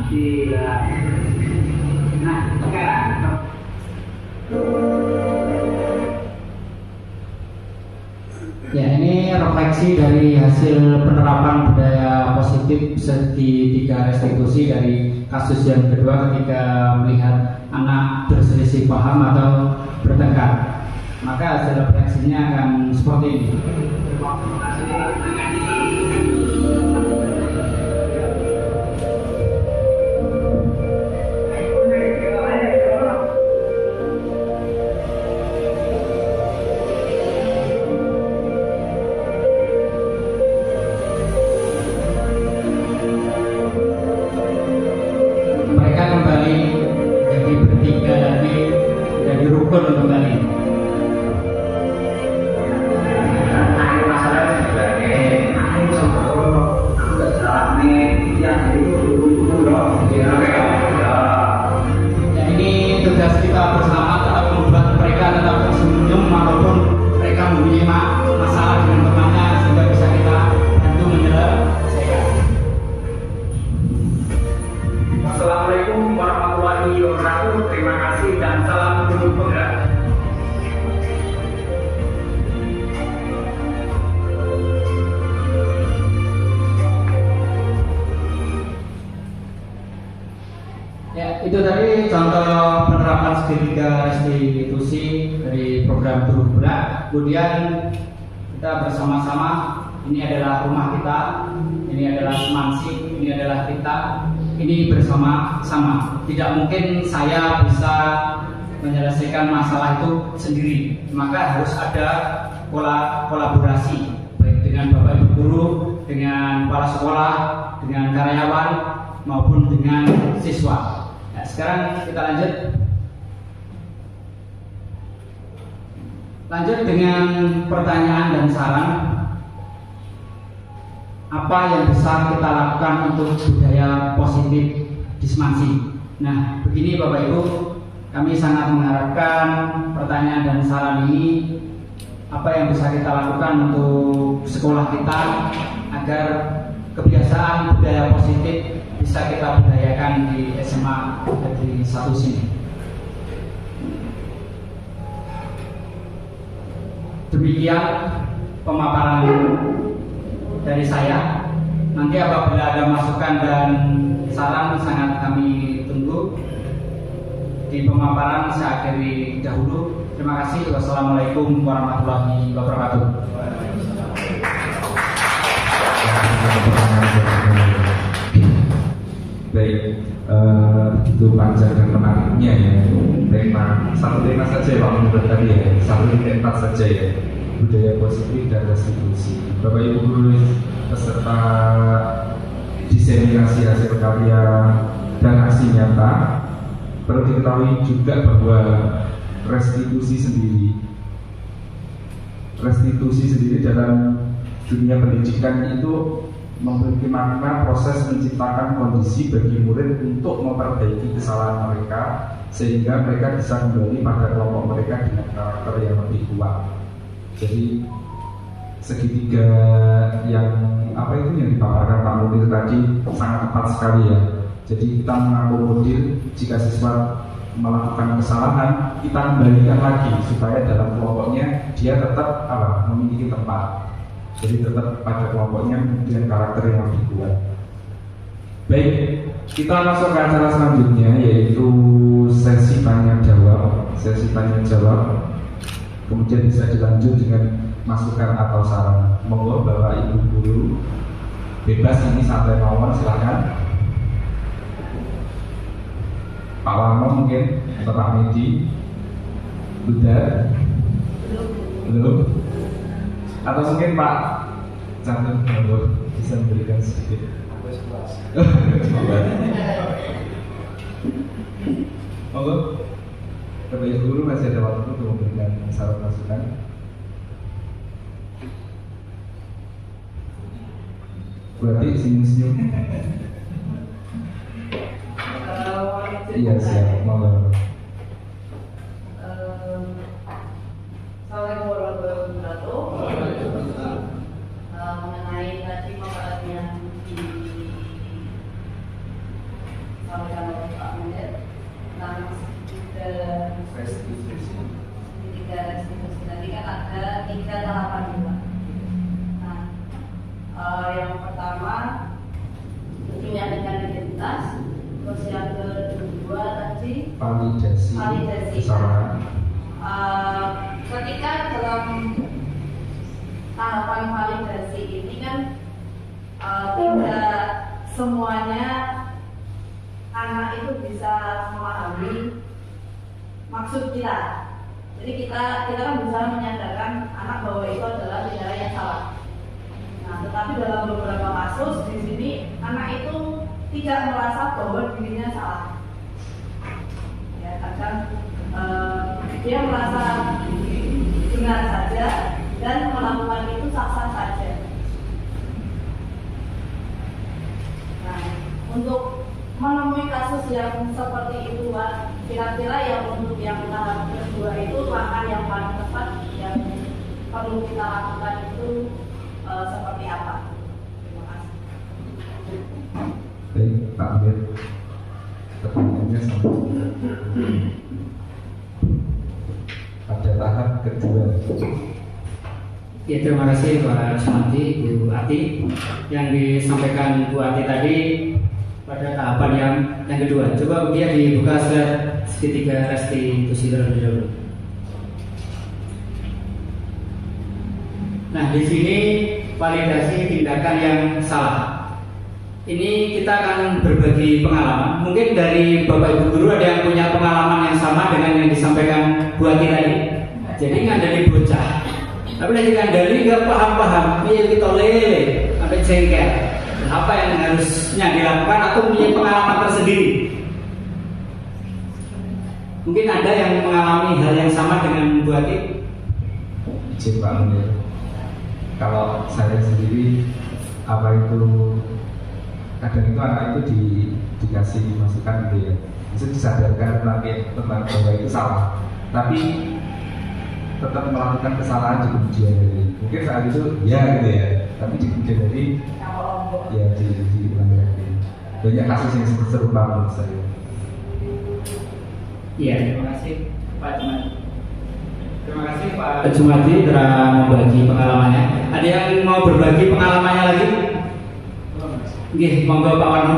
Iya. Nah, sekarang ya, ini refleksi dari hasil penerapan budaya positif di 3 restitusi dari kasus yang kedua ketika melihat anak berselisih paham atau bertengkar. Maka hasil refleksinya akan seperti ini. Itu tadi contoh penerapan segitiga restitusi dari program Guru Gerak. Kemudian kita bersama-sama, ini adalah rumah kita, ini adalah Semansik, ini adalah kita, ini bersama-sama. Tidak mungkin saya bisa menyelesaikan masalah itu sendiri, maka harus ada kolaborasi baik dengan Bapak Ibu guru, dengan kepala sekolah, dengan karyawan maupun dengan siswa. Nah, sekarang kita lanjut dengan pertanyaan dan saran. Apa yang bisa kita lakukan untuk budaya positif di Semansik? Nah, begini Bapak Ibu, kami sangat mengharapkan pertanyaan dan saran ini, apa yang bisa kita lakukan untuk sekolah kita agar kebiasaan budaya positif bisa kita budayakan di SMA Negeri 1 sini. Demikian pemaparan dari saya. Nanti apabila ada masukan dan saran sangat kami tunggu. Di pemaparan saya akhiri dahulu. Terima kasih. Wassalamualaikum warahmatullahi wabarakatuh. Baik, begitu panjang dan menariknya ya. Satu tema saja Pak menurut tadi ya, 1.4 saja ya, budaya positif dan restitusi. Bapak Ibu guru peserta diseminasi hasil karya dan aksi nyata, perlu diketahui juga bahwa restitusi sendiri dalam dunia pendidikan itu memiliki makna proses menciptakan kondisi bagi murid untuk memperbaiki kesalahan mereka sehingga mereka bisa kembali pada kelompok mereka dengan karakter yang lebih kuat. Jadi segitiga yang dipaparkan Pak Munir tadi sangat tepat sekali ya. Jadi kita mengakomodir jika siswa melakukan kesalahan, kita kembalikan lagi supaya dalam kelompoknya dia tetap memiliki tempat. Jadi tetap pada kelompoknya kemudian karakter yang lebih kuat. Baik, kita masuk ke acara selanjutnya yaitu sesi tanya jawab. Kemudian bisa dilanjut dengan masukan atau saran. Monggo Bapak Ibu guru bebas, ini santai mawon, silakan. Pak Warno mungkin atau Pak Medi, udah belum? Atau mungkin Pak Chandra bisa memberikan sedikit. Monggo, Bapak Ibu guru masih ada waktu untuk memberikan saran masukan. Berarti senyum-senyum. Iya siap, monggo. Assalamualaikum warahmatullahi wabarakatuh. Mengenai tadi pemaparan yang restitusi. Tiga restitusi tadi kan ada 3 tahapan juga. Nah, yang pertama menyatakan identitas, terus yang kedua tadi validasi kesalahan. Ketika dalam tahapan validasi ini kan tidak semuanya anak itu bisa memahami maksud kita. Jadi kita kan berusaha menyadarkan anak bahwa itu adalah tindakan yang salah. Nah, tetapi dalam beberapa kasus di sini anak itu tidak merasa bahwa dirinya salah. Ya, kadang dia merasa benar saja dan melakukan itu sah-sah saja. Nah, untuk menemui kasus yang seperti itu, Pak, kira-kira yang untuk yang tahap kedua itu langkah yang paling tepat yang perlu kita lakukan itu seperti apa? Terima kasih. Baik, Pak Amir. Pertanyaannya sama. Pada tahap kedua. Ya, terima kasih Pak Sumanti, Bu Ati. Yang disampaikan Bu Ati tadi pada tahapan yang kedua. Coba dia dibuka slide segitiga restitusi terlebih dahulu. Nah, di sini validasi tindakan yang salah. Ini kita akan berbagi pengalaman. Mungkin dari Bapak Ibu guru ada yang punya pengalaman yang sama dengan yang disampaikan Bu Ati tadi. Jadi ngandani bocah, tapi lagi ngandani nggak paham-paham. Iya kita lele, sampai jengkel. Apa yang harusnya dilakukan atau punya pengalaman tersendiri? Mungkin ada yang mengalami hal yang sama dengan Bu Ati. Izin Pak Amir. Kalau saya sendiri, apa itu kadang itu anak itu dikasih masukan gitu ya, bisa disadarkan lagi tentang bahwa itu salah, tapi tetap melakukan kesalahan di kemudian hari. Mungkin saat itu ya gitu ya, tapi di kemudian hari ya diulangi lagi. Banyak kasus yang serupa menurut saya. Iya, terima kasih Pak Jumadi. Terima kasih Pak Jumadi telah membagi pengalamannya. Ada yang mau berbagi pengalamannya lagi? Nggih, monggo Pak Warno.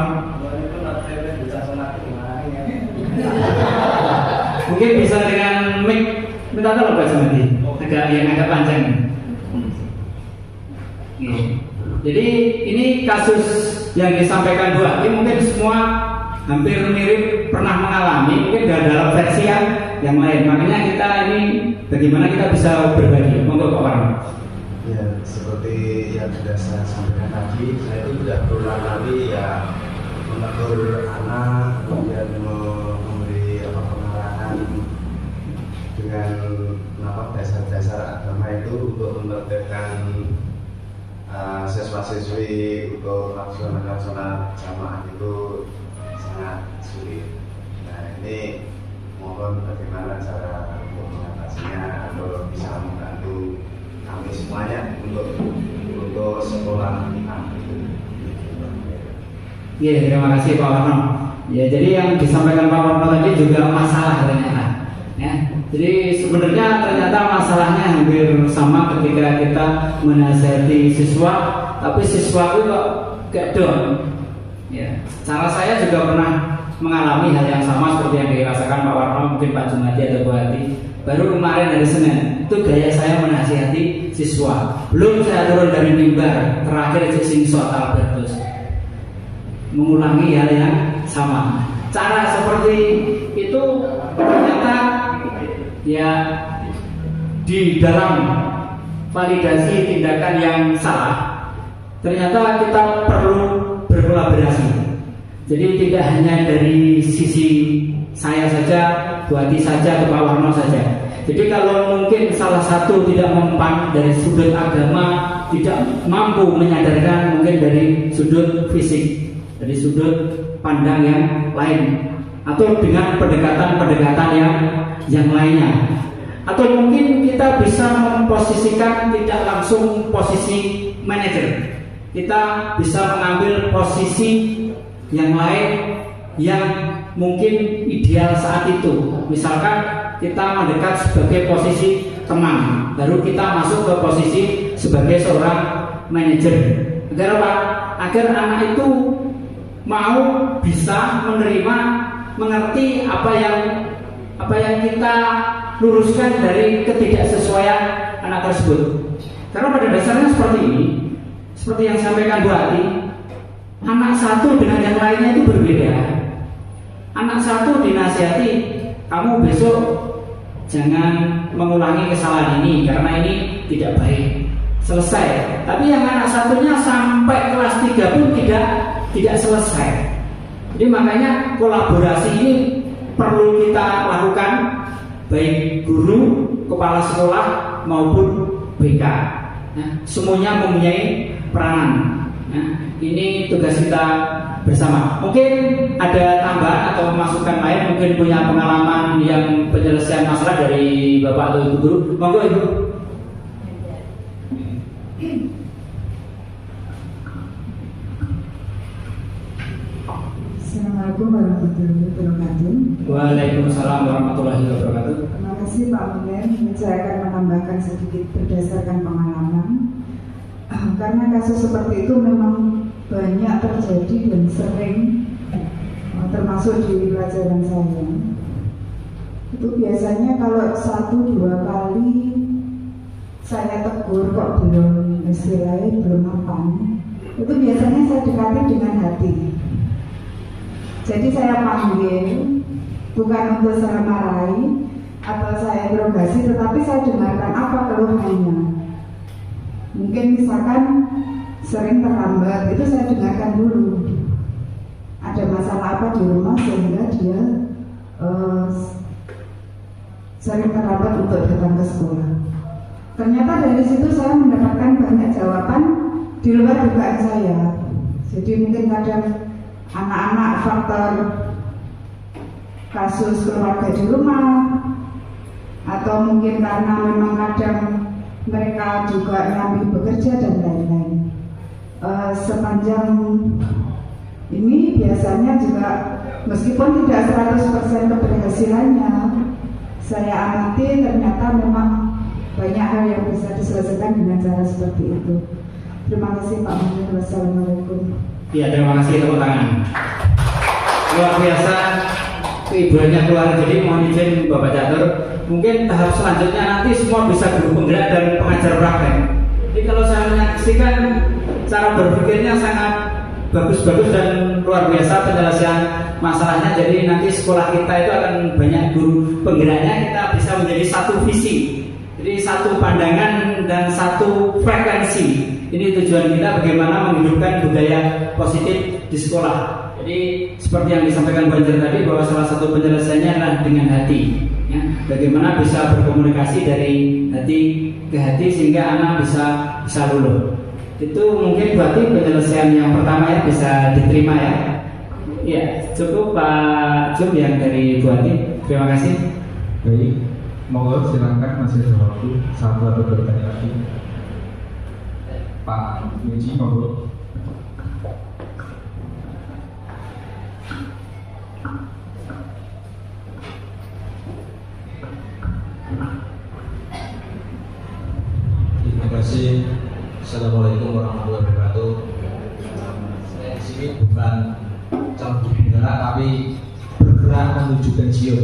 Mungkin bisa dengan mic, minta tolong Pak Jumadi. Agak panjang. Jadi ini kasus yang disampaikan Bu Ati mungkin semua hampir mirip pernah mengalami, mungkin dalam versi yang lain. Makanya kita ini bagaimana kita bisa berbagi. Monggo Pak Warno. Ya, seperti yang sudah saya sampaikan tadi, saya itu tidak berulang kali ya menegur anak, kemudian memberi pengarahan dengan dasar-dasar agama itu untuk menertibkan siswa-siswi untuk laksana jamaah itu sangat sulit. Nah, ini mohon bagaimana cara untuk mengatasinya atau bisa membantu kami semuanya untuk sekolah kita. Iya, terima kasih Pak Warno. Ya, jadi yang disampaikan Pak Warno tadi juga masalah ternyata. Ya, jadi sebenarnya ternyata masalahnya hampir sama ketika kita menasihati siswa, tapi siswa itu kok gak down. Ya, cara saya juga pernah mengalami hal yang sama seperti yang dirasakan Pak Warno, mungkin Pak Jumadi atau Bu Ati. Baru kemarin hari Senin, itu gaya saya menasihati siswa. Belum saya turun dari mimbar, terakhir sing shot Albertus. Mengulangi hal yang sama. Cara seperti itu ternyata ya di dalam validasi tindakan yang salah, ternyata kita perlu berkolaborasi. Jadi tidak hanya dari sisi saya saja, Bu Ati saja, atau Pak Warno saja. Jadi kalau mungkin salah satu tidak mempan dari sudut agama, tidak mampu menyadarkan mungkin dari sudut fisik, dari sudut pandang yang lain, atau dengan pendekatan-pendekatan yang lainnya, atau mungkin kita bisa memposisikan tidak langsung posisi manajer, kita bisa mengambil posisi yang lain yang mungkin ideal saat itu. Misalkan kita mendekat sebagai posisi teman, baru kita masuk ke posisi sebagai seorang manajer. Agar apa? Agar anak itu mau bisa menerima, mengerti apa yang kita luruskan dari ketidaksesuaian anak tersebut. Karena pada dasarnya seperti ini, seperti yang disampaikan Bu Ati, anak satu dengan yang lainnya itu berbeda. Anak satu dinasihati, kamu besok jangan mengulangi kesalahan ini karena ini tidak baik. Selesai. Tapi yang anak satunya sampai kelas 3 pun tidak selesai. Jadi makanya kolaborasi ini perlu kita lakukan, baik guru, kepala sekolah maupun BK. Semuanya mempunyai peranan. Ini tugas kita bersama. Mungkin ada tambahan atau masukan lain, mungkin punya pengalaman yang penyelesaian masalah dari Bapak atau Ibu guru. Monggo Ibu. Assalamualaikum warahmatullahi wabarakatuh. Waalaikumsalam warahmatullahi wabarakatuh. Terima kasih Pak Munir. Saya akan menambahkan sedikit berdasarkan pengalaman. Karena kasus seperti itu memang banyak terjadi dan sering, termasuk di pelajaran saya. Itu biasanya kalau 1-2 kali saya tegur kok belum istilahnya belum mapan, itu biasanya saya dekati dengan hati. Jadi saya panggil bukan untuk saya marahi atau saya interogasi, tetapi saya dengarkan apa keluhannya. Mungkin misalkan sering terlambat, itu saya dengarkan dulu. Ada masalah apa di rumah sehingga dia sering terlambat untuk datang ke sekolah. Ternyata dari situ saya mendapatkan banyak jawaban di luar dugaan saya. Jadi mungkin kadang anak-anak faktor kasus keluarga di rumah, atau mungkin karena memang kadang mereka juga nyambi bekerja dan lain-lain. Sepanjang ini biasanya juga meskipun tidak 100% keberhasilannya, saya amati ternyata memang banyak hal yang bisa diselesaikan dengan cara seperti itu. Terima kasih Pak Munir. Wassalamualaikum. Ya, terima kasih, tepuk tangan. Luar biasa keibuannya keluar. Jadi mohon izin Bapak Catur, mungkin tahap selanjutnya nanti semua bisa guru penggerak dan pengajar praktek. Jadi kalau saya menyaksikan cara berpikirnya sangat bagus-bagus dan luar biasa penyelesaian masalahnya. Jadi nanti sekolah kita itu akan banyak guru penggeraknya, kita bisa menjadi satu visi. Jadi satu pandangan dan satu frekuensi. Ini tujuan kita bagaimana menghidupkan budaya positif di sekolah. Jadi seperti yang disampaikan Bu Anjar tadi, bahwa salah satu penyelesaiannya adalah dengan hati. Ya, bagaimana bisa berkomunikasi dari hati ke hati sehingga anak bisa luluh. Itu mungkin berarti penyelesaian yang pertama ya, bisa diterima ya. Ya, cukup Pak Jum yang dari Bu Ati. Terima kasih. Baik, monggo silakan, masih ada waktu satu atau bertanya lagi. Pak Muji, monggo. Terima kasih. Assalamualaikum warahmatullahi wabarakatuh. Saya di sini bukan calon penggerak, tapi bergerak menuju pensiun.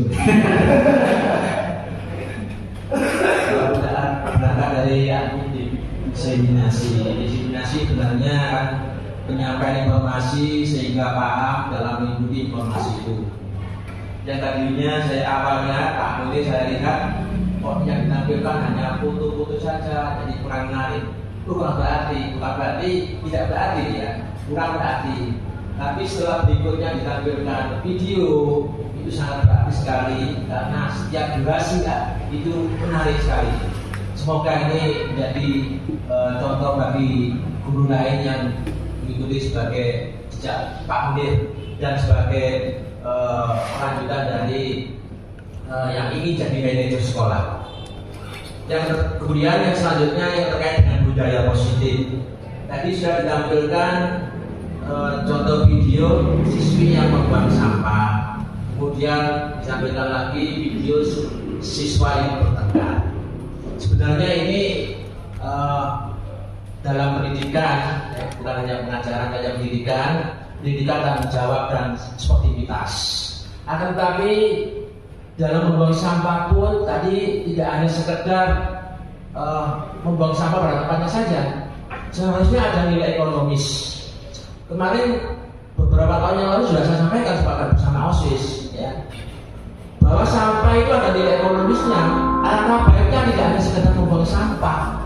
Berangkat dari diseminasi sebenarnya kan penyampaian informasi sehingga paham dalam mengikuti informasi itu. Yang tadinya saya awalnya Pak Munir saya lihat kok yang ditampilkan hanya foto-foto saja, jadi kurang menarik. Bukan berarti tidak berarti ya, kurang berarti. Tapi setelah berikutnya ditampilkan video, itu sangat berarti sekali karena setiap durasi itu menarik sekali. Semoga ini menjadi contoh bagi guru lain yang mengikuti sebagai jejak Pak Munir dan sebagai lanjutan dari yang ingin jadi manajer sekolah. Kemudian yang selanjutnya yang terkait dengan budaya positif. Tadi sudah ditampilkan contoh video siswi yang membuang sampah. Kemudian ditampilkan lagi video siswa ini bertengkar. Sebenarnya ini dalam pendidikan, bukan hanya pengajaran saja, pendidikan tanggung jawab dan sportivitas. Akan tetapi dalam membuang sampah pun tadi tidak hanya sekedar membuang sampah pada tempatnya saja, seharusnya ada nilai ekonomis. Kemarin beberapa tahun yang lalu sudah saya sampaikan bersama OSIS, ya, bahwa sampah itu ada nilai ekonomisnya. Alangkah baiknya tidak hanya sekedar membuang sampah,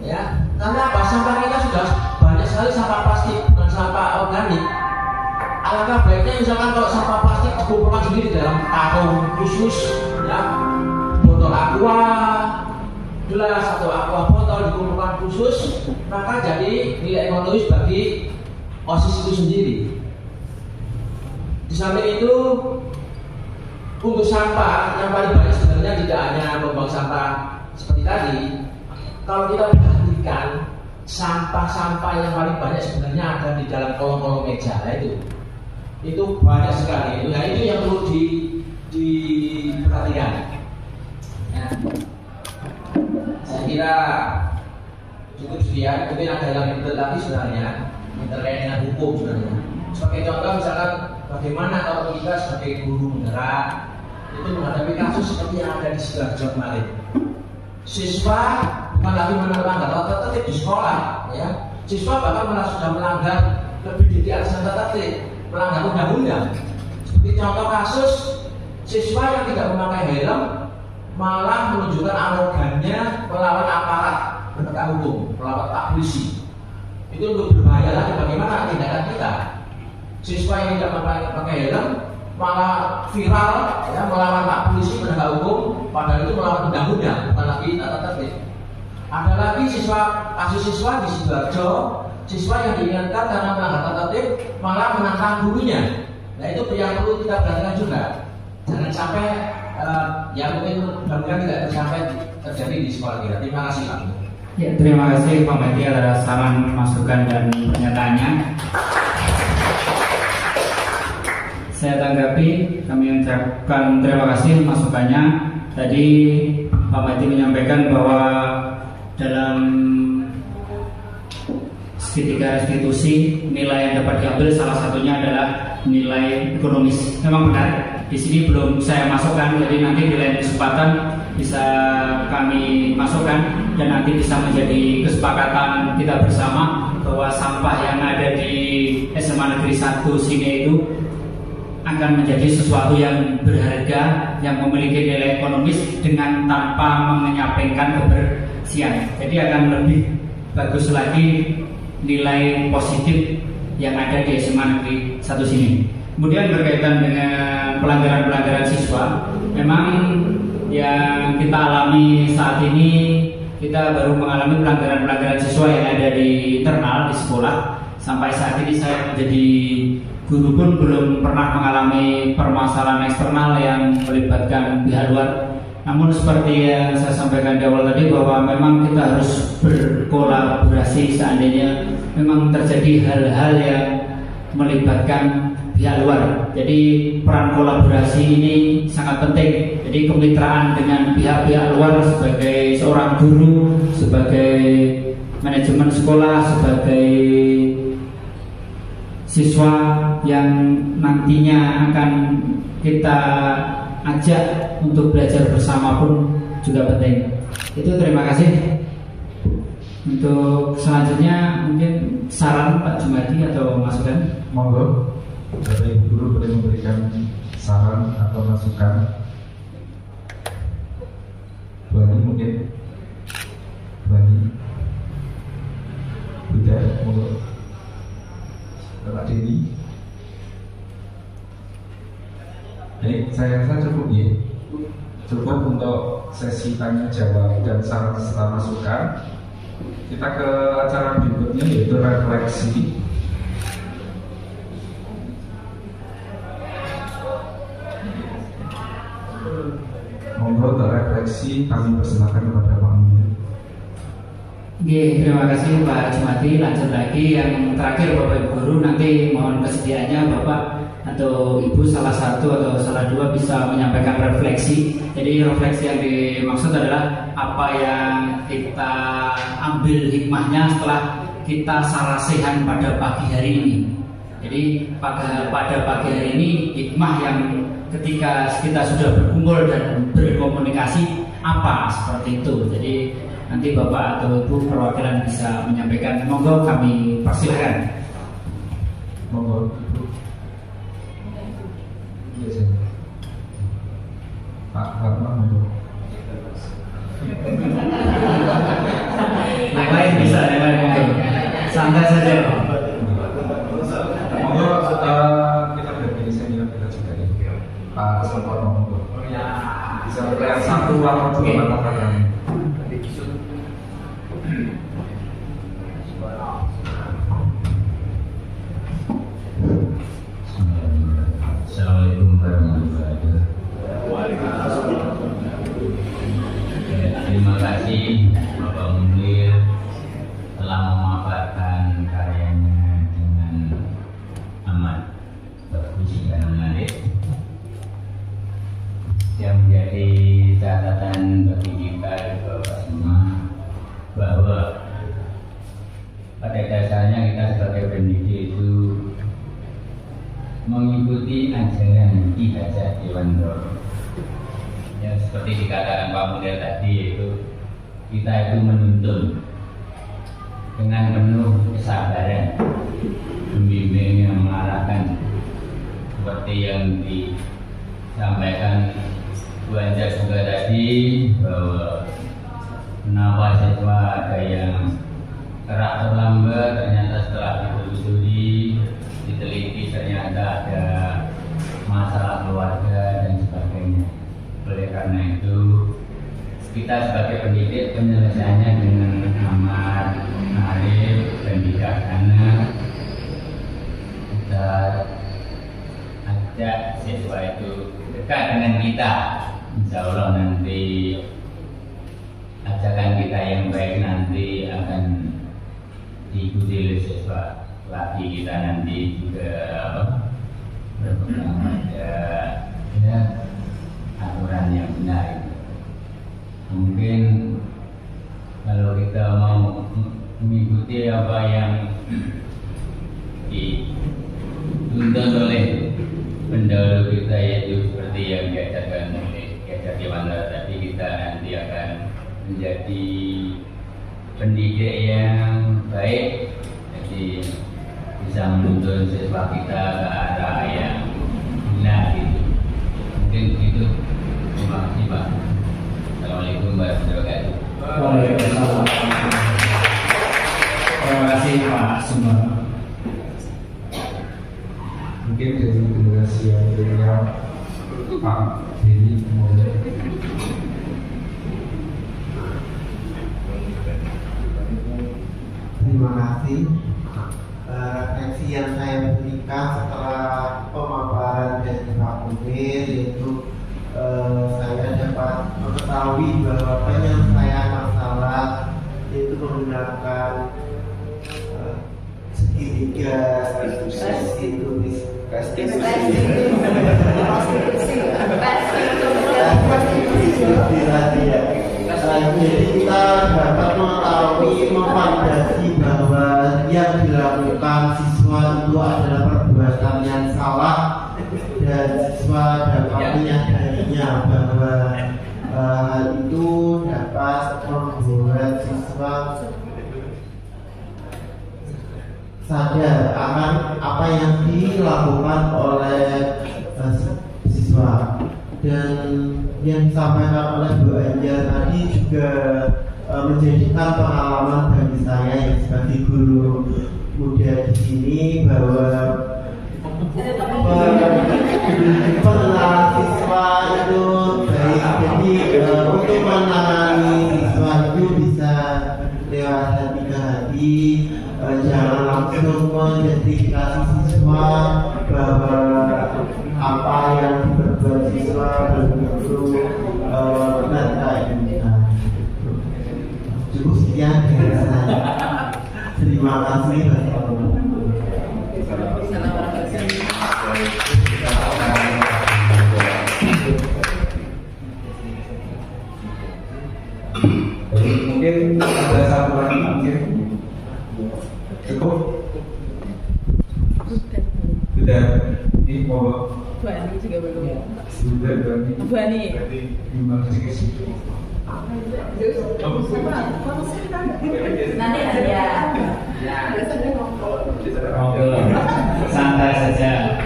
ya, karena apa? Sampah kita sudah banyak sekali sampah plastik, bukan sampah organik. Alangkah baiknya misalkan kalau sampah plastik dikumpulkan sendiri dalam karung khusus, ya, botol aqua, gelas atau aqua botol dikumpulkan khusus, maka jadi nilai ekonomis bagi OSIS itu sendiri. Di samping itu, untuk sampah yang paling banyak sebenarnya tidak hanya membuang sampah seperti tadi. Kalau kita perhatikan, sampah-sampah yang paling banyak sebenarnya ada di dalam kolong-kolong meja itu banyak sekali. Nah, itu yang perlu diperhatikan. Ya. Saya kira cukup sekian. Mungkin ada yang lebih lagi sebenarnya terkait dengan hukum sebenarnya. Sebagai contoh misalkan bagaimana kalau kita sebagai guru penggerak itu menghadapi kasus seperti yang ada di Sidoarjo kemarin. Siswa bukan lagi melanggar tata tertib di sekolah, ya. Siswa bahkan sudah melanggar lebih dari alasan tata tertib, melanggar undang-undang. Seperti contoh kasus siswa yang tidak memakai helm malah menunjukkan arogannya melawan aparat penegak hukum, melawan Pak Polisi. Itu untuk berbahaya lagi bagaimana tindakan kita. Siswa yang tidak memakai helm malah viral, ya, melawan Pak Polisi, penegak hukum, padahal itu melawan undang-undang, bukan lagi tata tertib. Ada lagi kasus siswa di Sidoarjo, siswa yang diingatkan karena melanggar tata tertib malah menantang gurunya. Nah, itu yang perlu kita perhatikan juga. Jangan sampai yang mungkin tidak sampai terjadi di sekolah kita. Terima kasih Pak. Ya, terima kasih Pak Medi atas saran, masukan dan pernyataannya. Saya tanggapi, kami ucapkan terima kasih masukannya. Tadi Pak Medi menyampaikan bahwa dalam segitiga restitusi nilai yang dapat diambil salah satunya adalah nilai ekonomis. Memang benar, di sini belum saya masukkan, jadi nanti di lain kesempatan bisa kami masukkan dan nanti bisa menjadi kesepakatan kita bersama bahwa sampah yang ada di SMA Negeri 1 Sine itu akan menjadi sesuatu yang berharga, yang memiliki nilai ekonomis dengan tanpa menyampaikan kebersihan. Jadi akan lebih bagus lagi nilai positif yang ada di SMA Negeri 1 Sine. Kemudian berkaitan dengan pelanggaran-pelanggaran siswa, memang yang kita alami saat ini, kita baru mengalami pelanggaran-pelanggaran siswa yang ada di internal di sekolah. Sampai saat ini saya menjadi guru pun belum pernah mengalami permasalahan eksternal yang melibatkan pihak luar. Namun seperti yang saya sampaikan di awal tadi, bahwa memang kita harus berkolaborasi seandainya memang terjadi hal-hal yang melibatkan pihak luar. Jadi peran kolaborasi ini sangat penting. Jadi kemitraan dengan pihak-pihak luar sebagai seorang guru, sebagai manajemen sekolah, sebagai siswa yang nantinya akan kita ajak untuk belajar bersama pun juga penting. Itu terima kasih. Untuk selanjutnya mungkin saran Pak Jumadi atau masukan. Monggo, Bapak Ibu guru boleh memberikan saran atau masukan. Bagi mungkin, bagi Buddha, monggo. Bapak Denny. Jadi saya rasa cukup ya. Cukup untuk sesi tanya jawab dan saran serta masukan. Kita ke acara berikutnya yaitu refleksi. Monggo untuk refleksi kami persilakan kepada Pak Munir. Oke, terima kasih Pak Jumadi. Lanjut lagi yang terakhir Bapak Ibu guru, nanti mohon kesediaannya Bapak atau ibu salah satu atau salah dua bisa menyampaikan refleksi. Jadi refleksi yang dimaksud adalah apa yang kita ambil hikmahnya setelah kita sarasehan pada pagi hari ini. Jadi pada pagi hari ini hikmah yang ketika kita sudah berkumpul dan berkomunikasi apa seperti itu. Jadi nanti Bapak atau Ibu perwakilan bisa menyampaikan. Monggo kami persilahkan. Monggo. Pak Fatma, monggo. Yang lain bisa, yang lain monggo. Santai saja. Monggo kita berdiri senior kita juga ya. Pak Sempurna, monggo. Bisa berikan satu atau dua kata-kata. Assalamualaikum warahmatullahi wabarakatuh. Terima kasih Bapak Munir telah memaparkan karyanya dengan amat bagus dan menarik. Yang menjadi catatan bagi kita Bapak semua bahwa pada dasarnya kita sebagai pendidik itu mengikuti ajaran Ki Hajar Dewantara. Ya, seperti dikatakan Pak Munir tadi, yaitu kita itu menuntun dengan penuh kesabaran, membimbing yang mengarahkan seperti yang disampaikan Bu Anjar juga tadi, bahwa kenapa siswa ada yang kerak terlambat, ternyata setelah ditelusuri, diteliti ternyata ada masalah keluarga dan sebagainya. Oleh karena itu kita sebagai pendidik penyelesaiannya dengan amat arif dan bijaksana. Kita ajak siswa itu dekat dengan kita. Insya Allah nanti ajakan kita yang baik nanti akan diikuti oleh siswa. Lagi kita nanti juga berpegang pada aturan yang benar. Mungkin kalau kita mau mengikuti apa yang dituntut oleh pendahulu kita, yaitu seperti yang diajarkan oleh Ki Hajar Dewantara tadi, kita nanti akan menjadi pendidik yang baik. Jadi bisa menuntun siswa kita ke arah yang benar gitu. Mungkin begitu. Terima kasih Pak. Assalamualaikum warahmatullahi wabarakatuh. Waalaikumsalam. Terima kasih Pak Sumber. Mungkin dari generasi yang milenial, Pak Deni, monggo. Terima kasih. Refleksi yang saya berikan setelah pemaparan dari Pak Munir, yaitu saya dapat mengetahui bahwa penyelesaian masalah itu menggunakan segitiga jadi kita dapat mengetahui, memvalidasi bahwa yang dilakukan siswa itu adalah perbuatan yang salah, dan siswa dapat menyadarinya bahwa hal itu dapat membuat siswa sadar akan apa yang dilakukan oleh siswa. Dan yang disampaikan oleh Bu Anjar tadi juga menjadikan pengalaman bagi saya yang sebagai guru muda di sini, bahwa pengenalan siswa itu baik. Jadi untuk menangani siswa itu bisa lewat hati ke hati, jangan langsung menjadikan siswa bahwa apa yang diperbuat siswa betul-betul benar kayak cukup sekian dari saya. Terima kasih. Sudah. Ini mau Bu Ani juga belum. sudah berarti. Bu Ani. Berarti gimana sih guys? Nanti ada. Ngobrol, santai saja.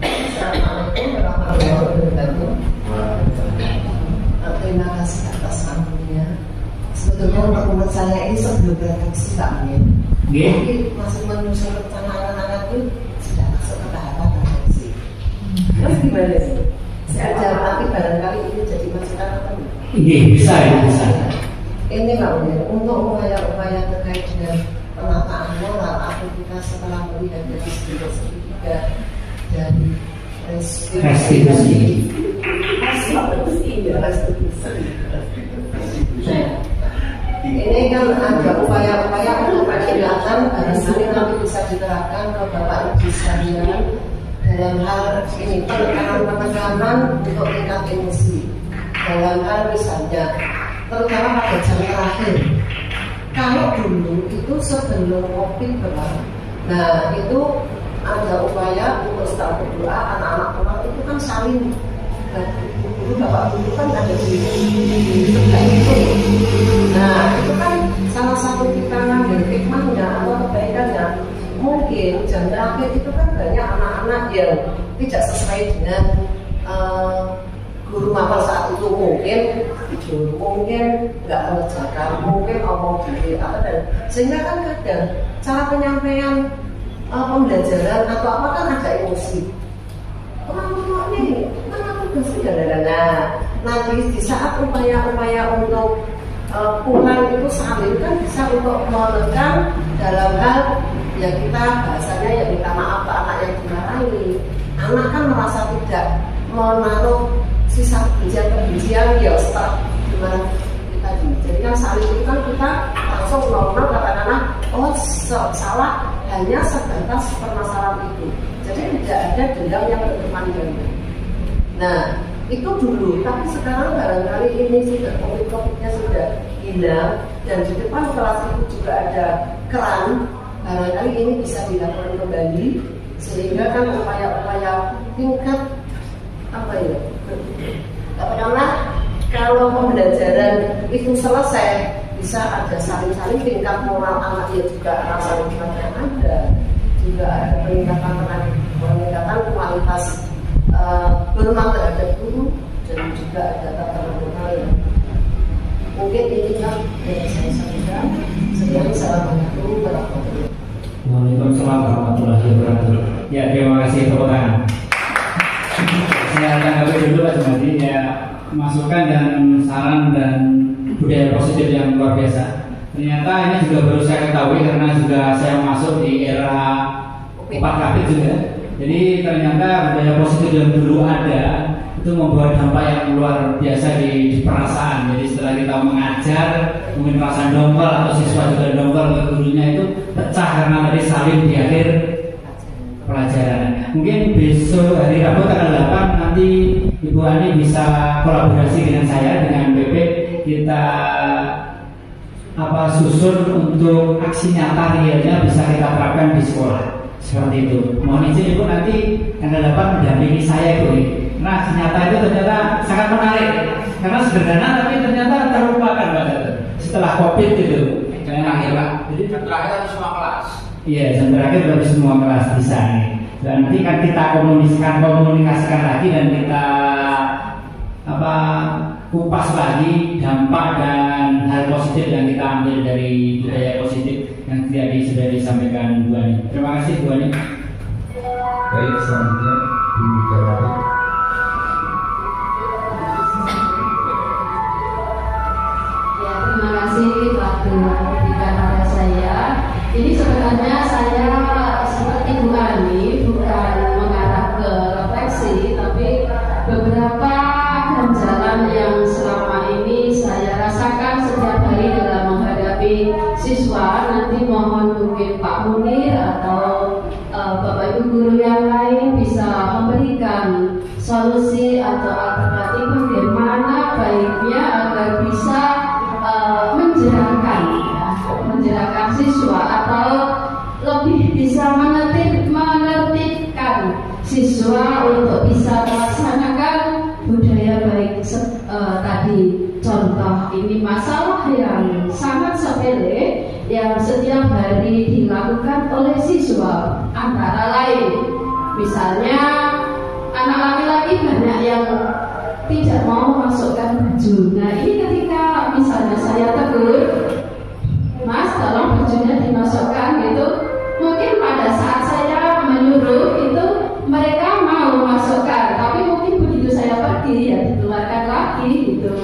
Assalamualaikum warahmatullahi wabarakatuh. Terima kasih atas waktunya. Sebetulnya untuk menurut saya ini sebelum redaksi Pak Amin. Mungkin masih menyusun rencana anak-anak itu sudah masuk ke tahapan redaksi. Terus gimana sih? Saya ajar nanti barangkali ini jadi masukan atau enggak? Iya, bisa ya, bisa. Ini Pak Amin, untuk upaya-upaya terkait dengan penataan moral aktivitas setelah melihat dari segitiga dari restitusi. Ini kan ada upaya-upaya untuk peningkatan barangkali nanti bisa diterapkan ke Bapak Ibu sekalian dalam hal ini penekanan untuk tingkat emosi dalam hal misalnya terutama pada jam terakhir. Kalau dulu itu sebelum kopi berlalu, nah itu ada upaya untuk setelah berdoa anak-anak pulang itu kan saling guru bapak guru kan ada di sebelah itu. Nah itu kan salah satu kita ngambil hikmahnya atau kebaikannya. Mungkin jam terakhir itu kan banyak anak-anak yang tidak sesuai dengan guru mapel saat itu, mungkin tidur, mungkin nggak mengerjakan, mungkin ngomong diri dan sehingga kan kadang cara penyampaian pembelajaran atau apa kan ada emosi. Orang tua ini mana tugasnya dan nanti di saat upaya-upaya untuk pulang itu saling kan bisa untuk menekan dalam hal ya kita bahasanya ya minta maaf ke anak yang dimarahi. Anak kan merasa tidak menaruh sisa kebencian ya setelah gimana kita ini. Jadi kan saling itu kan kita langsung normal katakanlah oh salah hanya sebatas permasalahan itu. Jadi tidak ada dendam yang berkepanjangan. Nah itu dulu, tapi sekarang barangkali ini sudah COVID-nya sudah hilang dan di depan kelas itu juga ada keran. Barangkali ini bisa dilakukan kembali sehingga kan upaya-upaya tingkat apa ya? Karena kalau pembelajaran itu selesai bisa ada saling-saling tingkat moral anaknya juga rasa hikmatnya ada, juga ada peningkatan kualitas bermanfaat terhadap guru dan juga ada tatanan moral yang mungkin ini kan yang saya sampaikan. Sekian, assalamualaikum warahmatullahi wabarakatuh. Waalaikumsalam warahmatullahi wabarakatuh. Ya, terima kasih tepuk tangan. Saya tanggapi dulu Pak Jumadi ya, masukan dan saran dan budaya positif yang luar biasa. Ternyata ini juga baru saya ketahui karena juga saya masuk di era 4 kapit juga. Jadi ternyata budaya positif yang dulu ada itu membawa dampak yang luar biasa di perasaan. Jadi setelah kita mengajar, mungkin perasaan dongkol atau siswa juga dongkol ke gurunya itu pecah karena tadi saling di akhir pelajaran. Mungkin besok hari Rabu tanggal 8 nanti Ibu Ani bisa kolaborasi dengan saya dengan BP, kita susun untuk aksi nyata realnya bisa kita terapkan di sekolah seperti itu. Mohon izin Ibu nanti tanggal 8 mendampingi saya Ibu. Nah aksi nyata itu ternyata sangat menarik karena sederhana tapi ternyata terlupakan setelah COVID itu. Jangan akhirlah. Jadi terakhir semua kelas. Iya, jam terakhir dari semua kelas bisa nih. Dan nanti kan kita komunikasikan lagi dan kita kupas lagi dampak dan hal positif yang kita ambil dari budaya positif yang tadi sudah disampaikan Bu Ani. Terima kasih Bu Ani. Baik, selanjutnya Bu Garwati. Ya, terima kasih waktu diberikan pada saya. Jadi sebenarnya saya seperti Bu Ani bukan mengarah ke refleksi, tapi beberapa ganjalan yang selama ini saya rasakan setiap hari dalam menghadapi siswa. Nanti mohon mungkin Pak Munir atau Bapak Ibu guru yang lain bisa memberikan solusi atau alternatif bagaimana baiknya agar bisa menjaga ini masalah yang sangat sepele yang setiap hari dilakukan oleh siswa, antara lain misalnya anak laki-laki banyak yang tidak mau memasukkan baju. Nah ini ketika misalnya saya tegur, Mas tolong bajunya dimasukkan gitu, mungkin pada saat saya menyuruh itu mereka mau masukkan, tapi mungkin begitu saya pergi ya dikeluarkan lagi gitu.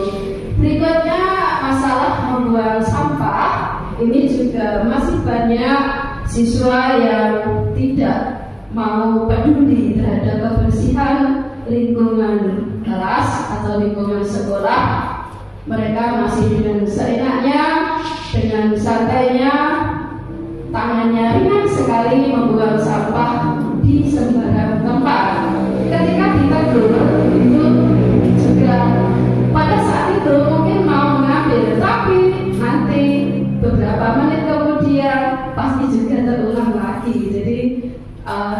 Berikutnya masalah membuang sampah, ini juga masih banyak siswa yang tidak mau peduli terhadap kebersihan lingkungan kelas atau lingkungan sekolah. Mereka masih dengan seenaknya, dengan santainya, tangannya ringan sekali membuang sampah di sembarang tempat. Ketika ditegur itu juga pada saat itu mungkin mau mengambil, tapi nanti beberapa menit kemudian pasti juga terulang lagi. Jadi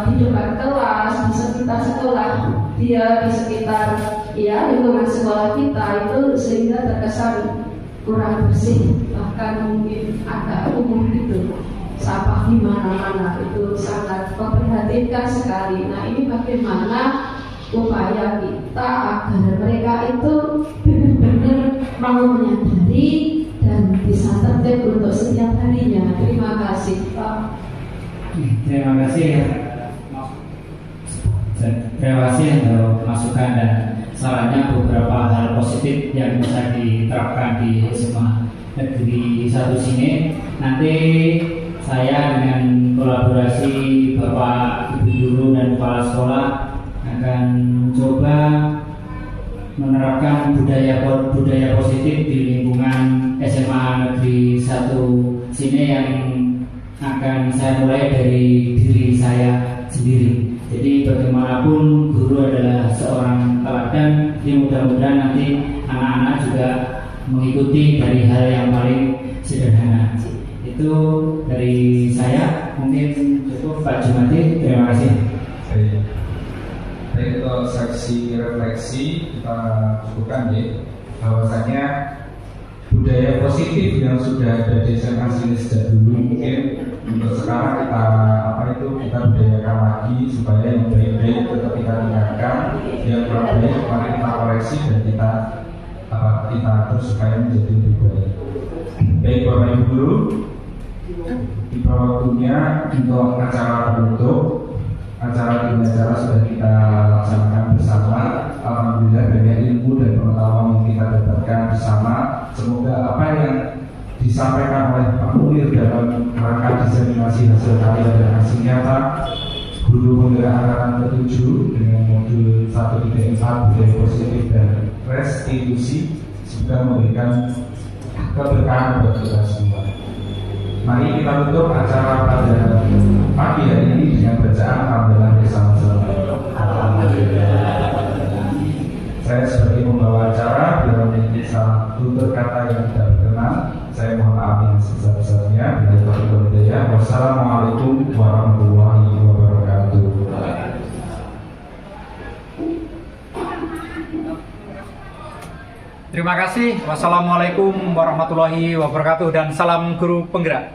di depan kelas, di sekitar sekolah, dia di sekitar ya lingkungan sekolah kita itu sehingga terkesan kurang bersih, bahkan mungkin agak umum gitu. Sampah di mana-mana itu sangat memprihatinkan sekali. Nah ini bagaimana upaya kita agar mereka itu benar-benar mau menyadari dan bisa tertib untuk setiap harinya. Terima kasih Pak. Terima kasih. Terima kasih untuk masukan dan sarannya. Beberapa hal positif yang bisa diterapkan di SMA Negeri 1 sini. Nanti saya dengan kolaborasi Bapak Ibu Guru dan Kepala Sekolah akan coba menerapkan budaya positif di lingkungan SMA Negeri 1 sini yang akan saya mulai dari diri saya sendiri. Jadi bagaimanapun guru adalah seorang teladan, jadi mudah-mudahan nanti anak-anak juga mengikuti dari hal yang paling sederhana. Itu dari saya, mungkin cukup Pak Jumati, terima kasih. Baik, untuk seksi refleksi kita cukupkan ya, bahwasanya budaya positif yang sudah ada di SMA sini sejak dulu mungkin untuk sekarang kita budayakan lagi supaya yang baik-baik tetap kita tingkatkan, yang kurang baik mari kita koreksi dan kita atur supaya menjadi lebih baik. Baik Bapak Ibu Guru, tiba waktunya untuk acara penutup. Acara sudah kita laksanakan bersama. Alhamdulillah banyak ilmu dan pengetahuan yang kita dapatkan bersama. Semoga apa yang disampaikan oleh Pak Munir dalam rangka diseminasi hasil karya dan hasil nyata guru penggerak angkatan ke-7 dengan modul 1.4 budaya positif dan restitusi sudah memberikan keberkahan bagi kita semua. Mari kita tutup acara pada pagi hari ini dengan bacaan Alhamdulillah bersama-sama. Saya sebagai pembawa acara bila memiliki salah tutur kata yang tidak berkenan, saya mohon maaf yang sebesar-besarnya. Wassalamualaikum warahmatullahi wabarakatuh. Terima kasih. Wassalamualaikum warahmatullahi wabarakatuh dan salam guru penggerak.